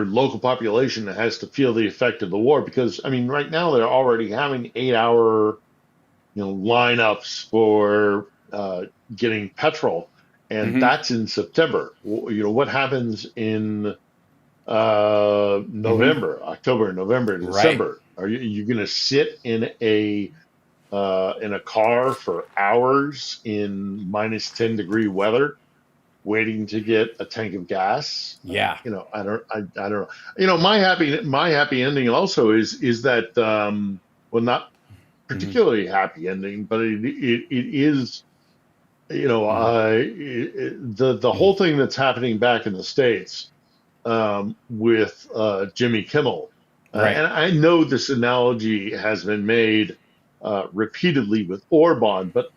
local population that has to feel the effect of the war, because right now they're already having 8-hour, lineups for getting petrol, and that's in September. What happens in November, October, November, December? Right. Are you going to sit in a car for hours in minus 10-degree weather, waiting to get a tank of gas? Yeah. I don't know. My happy ending also is that, not particularly happy ending, but it is, the whole thing that's happening back in the States, with Jimmy Kimmel. Right. And I know this analogy has been made repeatedly with Orban, but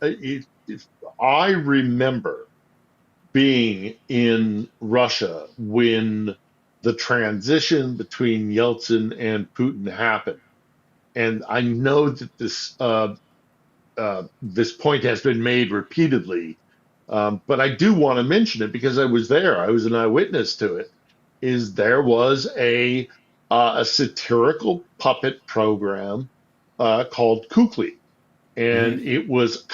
I remember being in Russia when the transition between Yeltsin and Putin happened. And I know that this point has been made repeatedly, but I do want to mention it because I was there. I was an eyewitness to it. There was a satirical puppet program called Kukli, and it was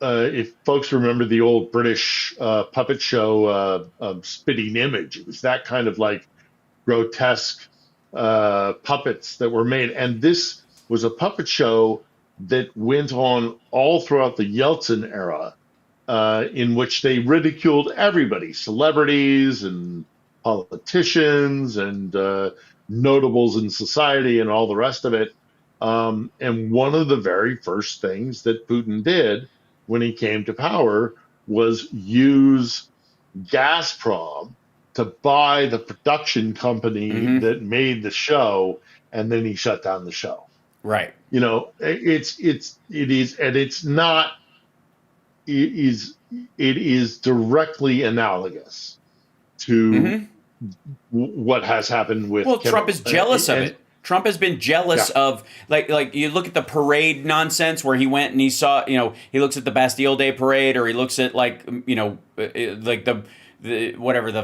if folks remember the old British puppet show Spitting Image, it was that kind of like grotesque puppets that were made. And this was a puppet show that went on all throughout the Yeltsin era, in which they ridiculed everybody, celebrities and politicians and notables in society and all the rest of it. And one of the very first things that Putin did when he came to power was use Gazprom to buy the production company that made the show, and then he shut down the show. Right. It is directly analogous to what has happened with Kimmel. Trump is jealous of it. Trump has been jealous of, like you look at the parade nonsense where he went and he saw, he looks at the Bastille Day parade, or he looks at like the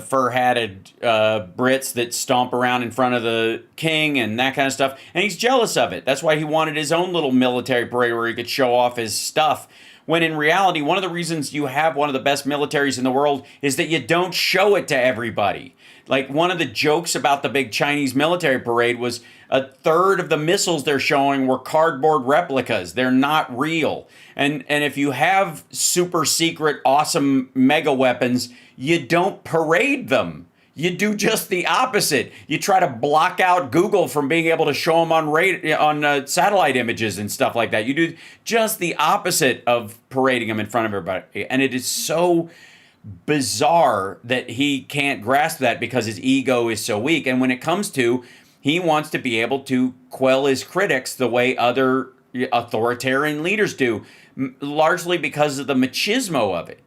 fur-hatted Brits that stomp around in front of the king and that kind of stuff. And he's jealous of it. That's why he wanted his own little military parade where he could show off his stuff. When in reality, one of the reasons you have one of the best militaries in the world is that you don't show it to everybody. Like, one of the jokes about the big Chinese military parade was a third of the missiles they're showing were cardboard replicas. They're not real. And if you have super secret, awesome mega weapons, you don't parade them. You do just the opposite. You try to block out Google from being able to show them on satellite images and stuff like that. You do just the opposite of parading them in front of everybody. And it is so bizarre that he can't grasp that because his ego is so weak. And when it comes to, he wants to be able to quell his critics the way other authoritarian leaders do, largely because of the machismo of it.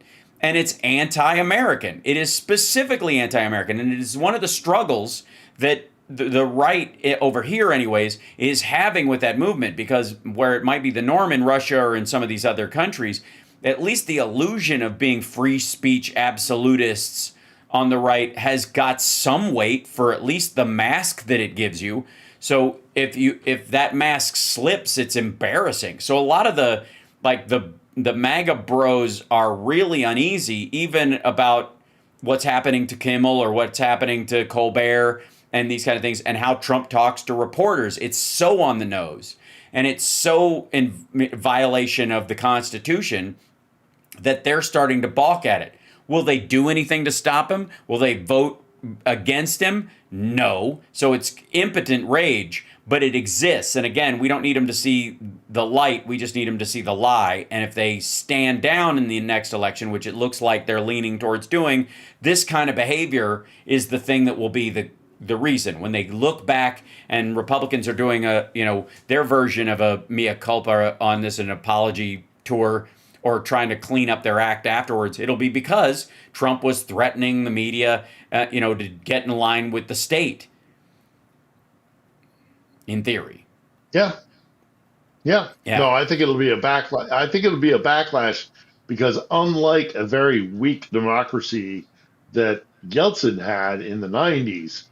And it's anti-American. It is specifically anti-American. And it is one of the struggles that the right, over here anyways, is having with that movement, because where it might be the norm in Russia or in some of these other countries, at least the illusion of being free speech absolutists on the right has got some weight for at least the mask that it gives you. So if that mask slips, it's embarrassing. So a lot of the MAGA bros are really uneasy, even about what's happening to Kimmel or what's happening to Colbert and these kind of things, and how Trump talks to reporters. It's so on the nose, and it's so in violation of the Constitution that they're starting to balk at it. Will they do anything to stop him? Will they vote against him? No. So it's impotent rage, but it exists. And again, we don't need them to see the light. We just need them to see the lie. And if they stand down in the next election, which it looks like they're leaning towards doing, this kind of behavior is the thing that will be the reason. When they look back and Republicans are doing their version of a mea culpa on this, an apology tour, or trying to clean up their act afterwards, it'll be because Trump was threatening the media, to get in line with the state. In theory. Yeah. No, I think it'll be a backlash. Because unlike a very weak democracy that Yeltsin had in the 90s,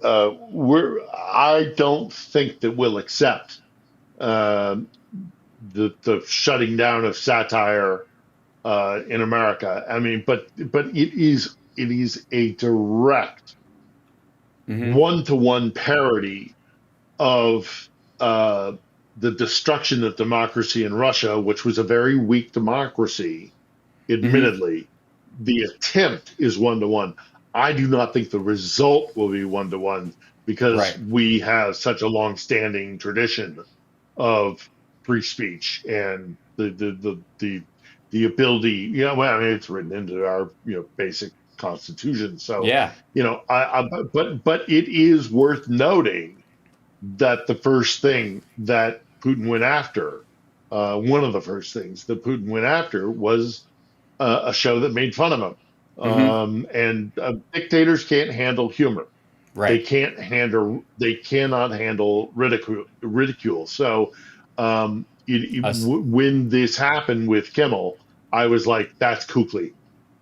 I don't think that we'll accept the shutting down of satire in America. I mean, but it is a direct one-to-one parody of the destruction of democracy in Russia, which was a very weak democracy, admittedly. The attempt is one-to-one. I do not think the result will be one-to-one, because we have such a long-standing tradition of free speech and the ability, it's written into our basic constitution. So but it is worth noting that the first thing that Putin went after, one of the first things that Putin went after, was a show that made fun of him. And dictators can't handle humor. They cannot handle ridicule. So when this happened with Kimmel, I was like, that's kooky.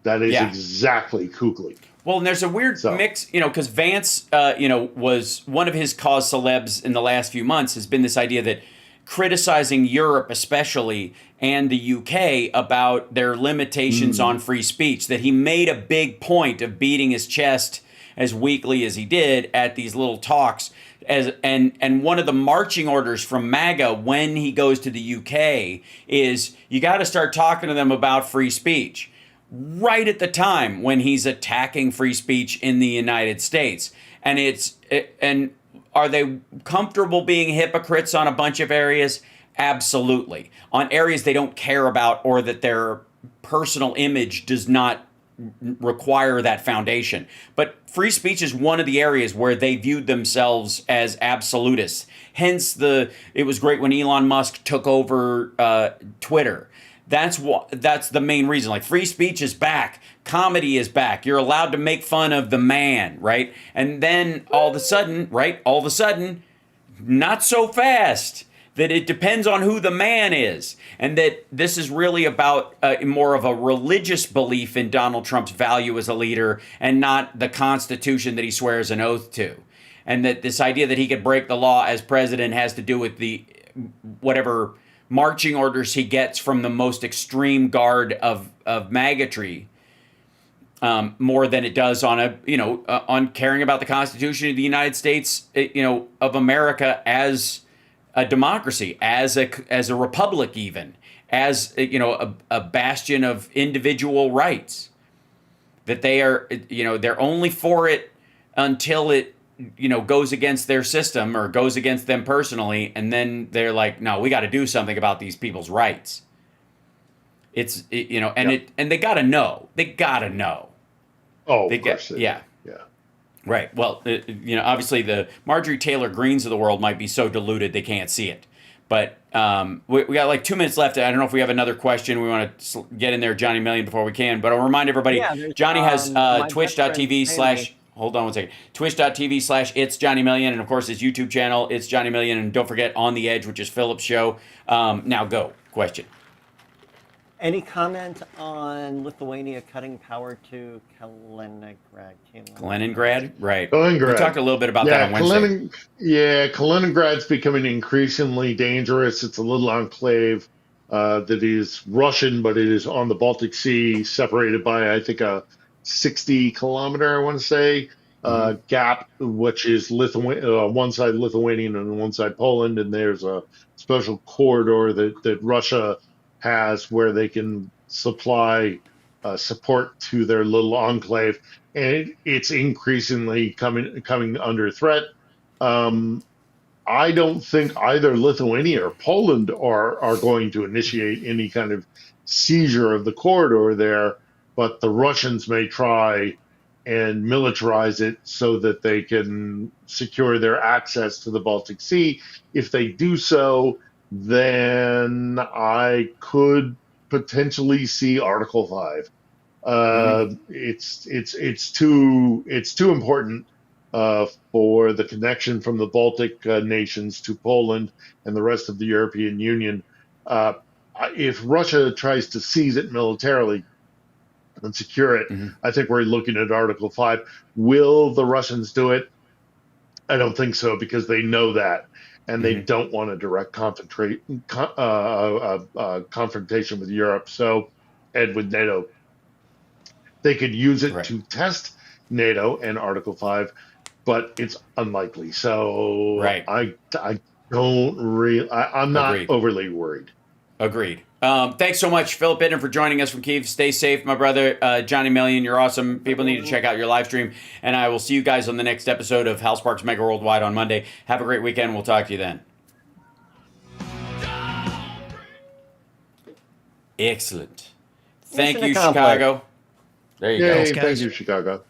That is exactly kooky. Well, and there's a weird mix, because Vance, was one of his cause celebs in the last few months has been this idea that criticizing Europe especially and the UK about their limitations on free speech, that he made a big point of beating his chest as weakly as he did at these little talks. And one of the marching orders from MAGA when he goes to the UK is you got to start talking to them about free speech. Right at the time when he's attacking free speech in the United States. And are they comfortable being hypocrites on a bunch of areas? Absolutely. On areas they don't care about, or that their personal image does not require that foundation. But free speech is one of the areas where they viewed themselves as absolutists. Hence it was great when Elon Musk took over Twitter. That's the main reason. Like, free speech is back. Comedy is back. You're allowed to make fun of the man, right? And then all of a sudden, not so fast, that it depends on who the man is. And that this is really about more of a religious belief in Donald Trump's value as a leader, and not the Constitution that he swears an oath to. And that this idea that he could break the law as president has to do with the whatever marching orders he gets from the most extreme guard of magatry, more than it does on on caring about the Constitution of the United States, of America as a democracy, as a republic, even as a bastion of individual rights. that they are, they're only for it until it, goes against their system or goes against them personally, and then they're like, no, we got to do something about these people's rights. And they got to know. They got to know. Oh, of course. Yeah. Right. Well, obviously the Marjorie Taylor Greens of the world might be so diluted they can't see it. But we got like 2 minutes left. I don't know if we have another question. We want to get in there, Johnny Million, before we can. But I'll remind everybody, Johnny has twitch.tv/ hold on one second. Twitch.tv/ It's Johnny Million. And of course, his YouTube channel, It's Johnny Million. And don't forget On the Edge, which is Philip's show. Now go. Question. Any comment on Lithuania cutting power to Kaliningrad? Kaliningrad? Right. Kaliningrad. We talked a little bit about that on Wednesday. Kaliningrad's becoming increasingly dangerous. It's a little enclave that is Russian, but it is on the Baltic Sea, separated by, I think, a 60-kilometer, I want to say, gap, which is one side Lithuanian and one side Poland, and there's a special corridor that Russia has where they can supply support to their little enclave, and it's increasingly coming under threat. I don't think either Lithuania or Poland are going to initiate any kind of seizure of the corridor there, but the Russians may try and militarize it so that they can secure their access to the Baltic Sea. If they do so, then I could potentially see Article 5. It's too important for the connection from the Baltic nations to Poland and the rest of the European Union. If Russia tries to seize it militarily and secure it, I think we're looking at Article 5. Will the Russians do it? I don't think so, because they know that. And they don't want a direct confrontation with Europe. And with NATO, they could use it to test NATO and Article 5, but it's unlikely. So I don't really. I'm not overly worried. Agreed. Thanks so much, Philip Bittner, for joining us from Kyiv. Stay safe, my brother. Johnny Million, you're awesome. People need to check out your live stream. And I will see you guys on the next episode of Hal Sparks Mega Worldwide on Monday. Have a great weekend. We'll talk to you then. Excellent. Thank you, Chicago. There you go. Thank you, Chicago.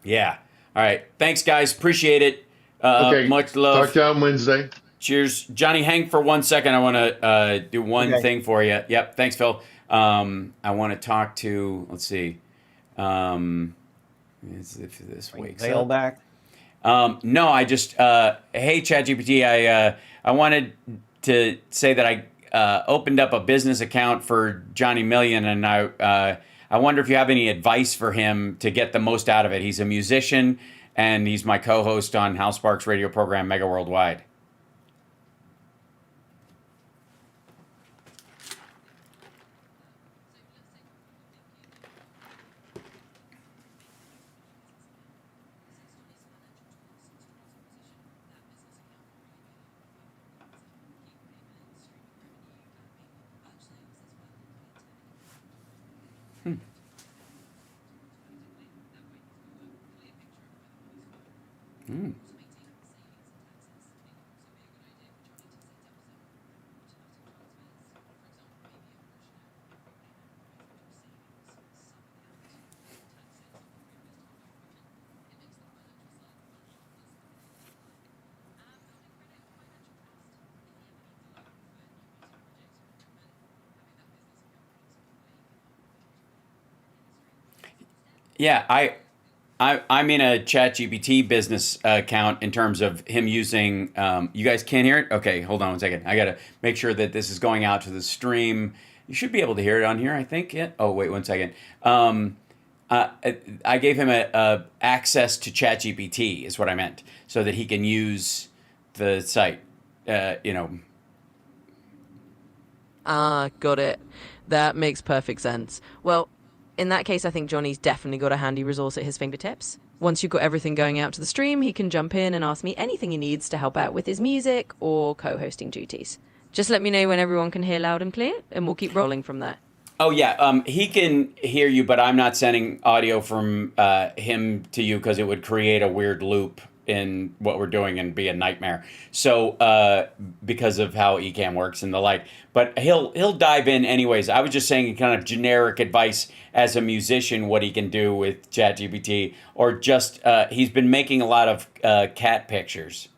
Yeah. All right. Thanks, guys. Appreciate it. Much love. Talk to you on Wednesday. Cheers. Johnny, hang for 1 second. I want to do one thing for you. Yep. Thanks, Phil. I want to talk to, let's see. If this wakes up. back? No, I just, hey, ChatGPT, I wanted to say that I opened up a business account for Johnny Million, and I wonder if you have any advice for him to get the most out of it. He's a musician, and he's my co-host on Hal Sparks' radio program, Mega Worldwide. Yeah, I'm in a ChatGPT business account in terms of him using. You guys can't hear it? Okay, hold on 1 second. I gotta make sure that this is going out to the stream. You should be able to hear it on here, I think. Yeah. Oh, wait 1 second. I gave him a access to ChatGPT is what I meant, so that he can use the site. Got it. That makes perfect sense. Well, in that case, I think Johnny's definitely got a handy resource at his fingertips. Once you've got everything going out to the stream, he can jump in and ask me anything he needs to help out with his music or co-hosting duties. Just let me know when everyone can hear loud and clear, and we'll keep rolling from there. Oh yeah, he can hear you, but I'm not sending audio from him to you because it would create a weird loop in what we're doing and be a nightmare. So because of how Ecamm works and the like, but he'll dive in anyways. I was just saying kind of generic advice as a musician, what he can do with ChatGPT, or just he's been making a lot of cat pictures.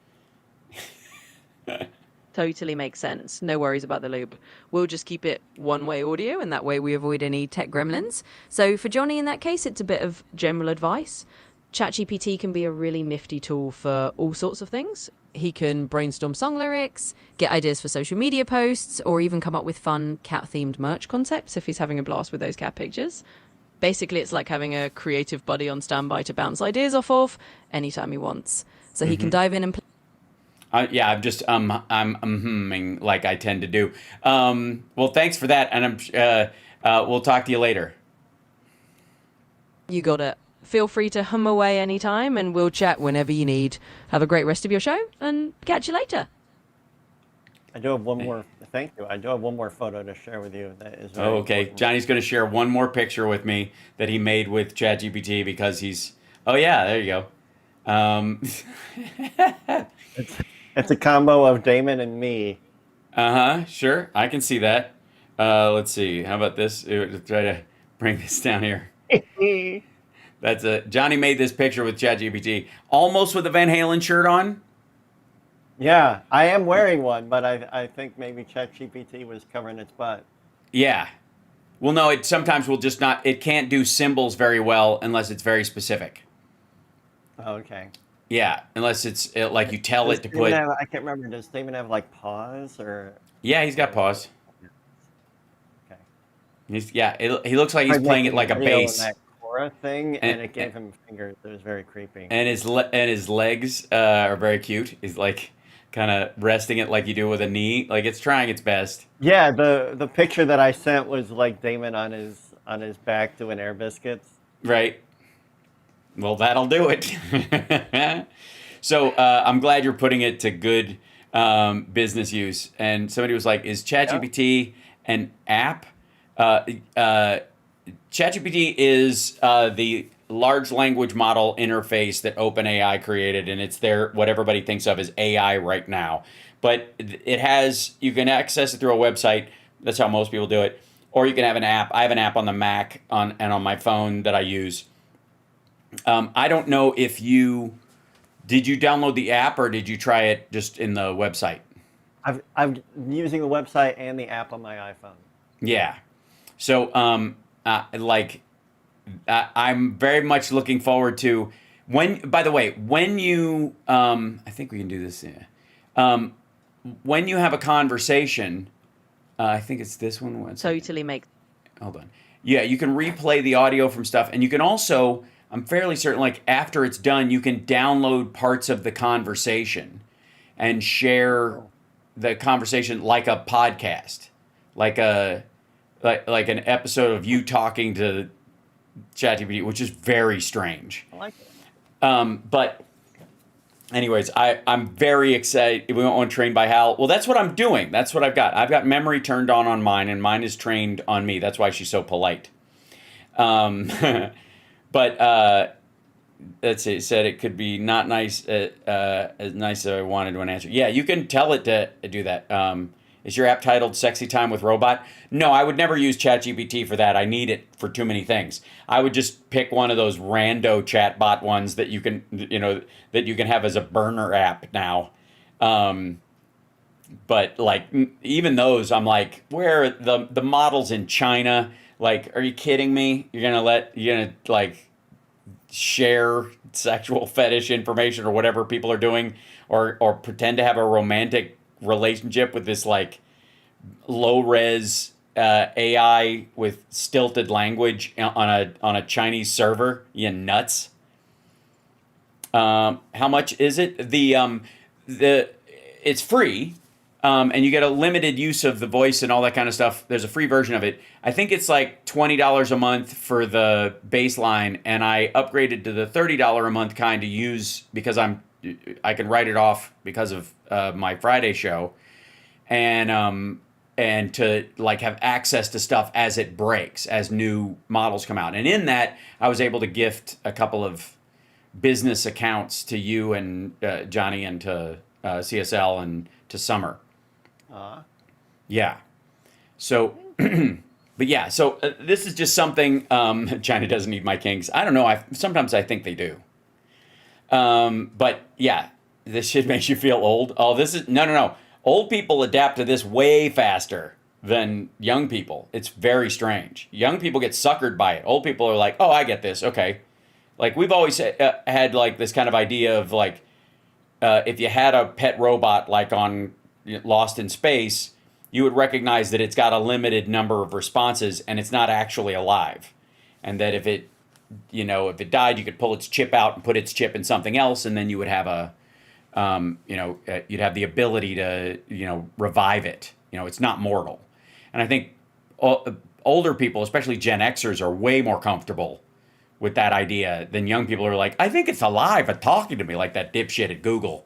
Totally makes sense. No worries about the loop. We'll just keep it one-way audio, and that way we avoid any tech gremlins. So for Johnny, in that case, it's a bit of general advice. ChatGPT can be a really nifty tool for all sorts of things. He can brainstorm song lyrics, get ideas for social media posts, or even come up with fun cat-themed merch concepts if he's having a blast with those cat pictures. Basically, it's like having a creative buddy on standby to bounce ideas off of anytime he wants. So he can dive in and play. Yeah, I'm just I'm humming like I tend to do. Well, thanks for that, and we'll talk to you later. You got it. Feel free to hum away anytime, and we'll chat whenever you need. Have a great rest of your show, and catch you later. I do have one more. Thank you. I do have one more photo to share with you. That is. Very okay. important. Johnny's going to share one more picture with me that he made with ChatGPT because he's. Oh yeah, there you go. It's a combo of Damon and me. Sure. I can see that. Let's see. How about this? Try to bring this down here. That's Johnny made this picture with ChatGPT, almost with a Van Halen shirt on. Yeah, I am wearing one, but I think maybe ChatGPT was covering its butt. Yeah. Well, no, it sometimes will just not. It can't do symbols very well unless it's very specific. Oh, okay. Yeah, unless it's like you tell it to put. I can't remember. Does Damon have like pause or? Yeah, he's got pause. Okay. He looks like he's playing it like a bass. That Cora thing, and it gave him fingers. It was very creepy. And his legs are very cute. He's like kind of resting it like you do with a knee, like it's trying its best. Yeah, the picture that I sent was like Damon on his back doing air biscuits. Right. Well, that'll do it. So I'm glad you're putting it to good business use. And somebody was like, is ChatGPT an app? ChatGPT is the large language model interface that OpenAI created, and it's what everybody thinks of as AI right now. But you can access it through a website. That's how most people do it. Or you can have an app. I have an app on the Mac and on my phone that I use. I don't know if did you download the app or did you try it just in the website? I'm using the website and the app on my iPhone. Yeah. So I'm very much looking forward to when you I think we can do this. When you have a conversation, I think it's this one. Totally make. Hold on. Yeah, you can replay the audio from stuff, and you can also. I'm fairly certain, like, after it's done, you can download parts of the conversation and share the conversation like a podcast, like an episode of you talking to ChatGPT, which is very strange. I like it. But anyways, I'm very excited. We want Trained by Hal. Well, that's what I'm doing. That's what I've got. I've got memory turned on mine, and mine is trained on me. That's why she's so polite. But let's see, it said it could be not nice, as nice as I wanted when answer. Yeah, you can tell it to do that. Is your app titled Sexy Time with Robot? No, I would never use ChatGPT for that. I need it for too many things. I would just pick one of those rando chatbot ones that you can, that you can have as a burner app now. But like even those, I'm like, where are the models in China? Like, are you kidding me? You're gonna like share sexual fetish information or whatever people are doing, or pretend to have a romantic relationship with this like low res AI with stilted language on a Chinese server? You nuts. How much is it? It's free. And you get a limited use of the voice and all that kind of stuff. There's a free version of it. I think it's like $20 a month for the baseline, and I upgraded to the $30 a month kind to use because I can write it off because of my Friday show, and and to like have access to stuff as it breaks, as new models come out. And in that, I was able to gift a couple of business accounts to you and Johnny and to CSL and to Summer. Yeah. So, but yeah, so this is just something, China doesn't need my kings. I don't know. Sometimes I think they do. But yeah, this shit makes you feel old. Oh, this is, no. Old people adapt to this way faster than young people. It's very strange. Young people get suckered by it. Old people are like, oh, I get this. Okay. Like we've always had like this kind of idea of like, if you had a pet robot like on Lost in Space, you would recognize that it's got a limited number of responses and it's not actually alive. And that if it died, you could pull its chip out and put its chip in something else, and then you would have you'd have the ability to, revive it. It's not mortal. And I think older people, especially Gen Xers, are way more comfortable with that idea than young people who are like, I think it's alive and talking to me, like that dipshit at Google,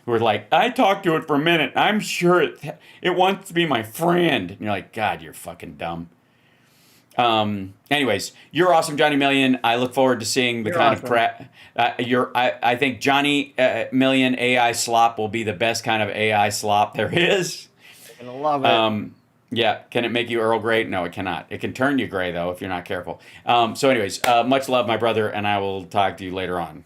who are like, I talked to it for a minute. I'm sure it wants to be my friend. And you're like, God, you're fucking dumb. Anyways, you're awesome, Johnny Million. I look forward to seeing the kind of crap. I think Johnny Million AI slop will be the best kind of AI slop there is. I love it. Yeah. Can it make you Earl Grey? No, it cannot. It can turn you gray, though, if you're not careful. So anyways, much love, my brother, and I will talk to you later on.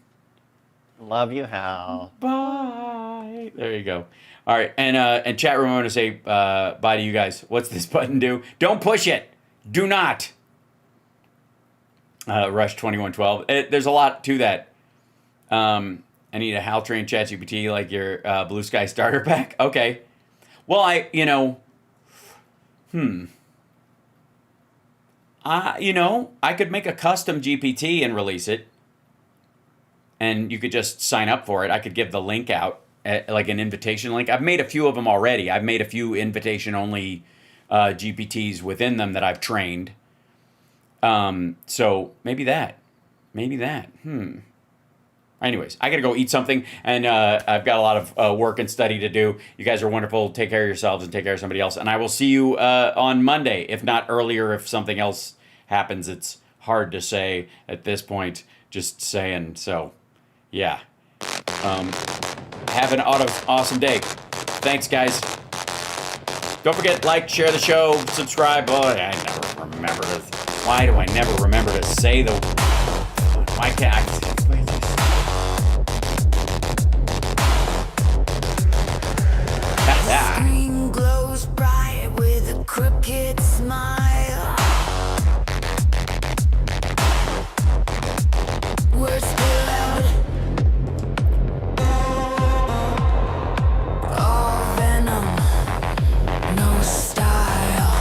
Love you, Hal. Bye. There you go. All right. And chat room, I want to say bye to you guys. What's this button do? Don't push it. Do not. Rush 2112. There's a lot to that. I need a Hal Train ChatGPT like your Blue Sky starter pack. Okay. Well, I could make a custom GPT and release it. And you could just sign up for it. I could give the link out, like an invitation link. I've made a few of them already. I've made a few invitation-only GPTs within them that I've trained. So maybe that. Anyways, I got to go eat something, and I've got a lot of work and study to do. You guys are wonderful. Take care of yourselves and take care of somebody else. And I will see you on Monday, if not earlier, if something else happens. It's hard to say at this point, just saying. So, yeah. Have an awesome day. Thanks, guys. Don't forget, like, share the show, subscribe. Oh, I never remember to. Why do I never remember to say the? Why can't I? The screen glows bright with a crooked smile. Words spill out. All venom, no style.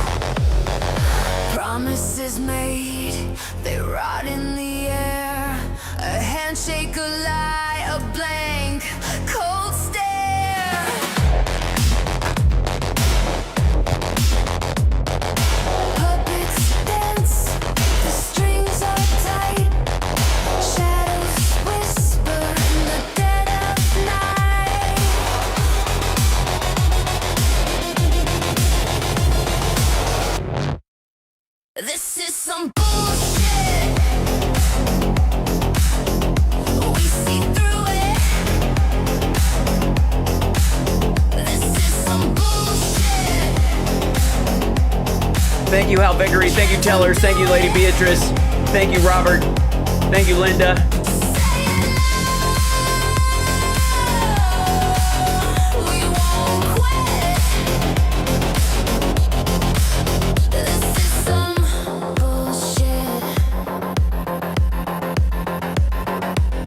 Promises made, they rot in the air. A handshake, a lie, a blank, cold stare. Puppets dance, the strings are tight. Shadows whisper in the dead of night. This is some bullshit. We see through it. This is some bullshit. Thank you, Hal Vickery. Thank you, Tellers. Thank you, Lady Beatrice. Thank you, Robert. Thank you, Linda.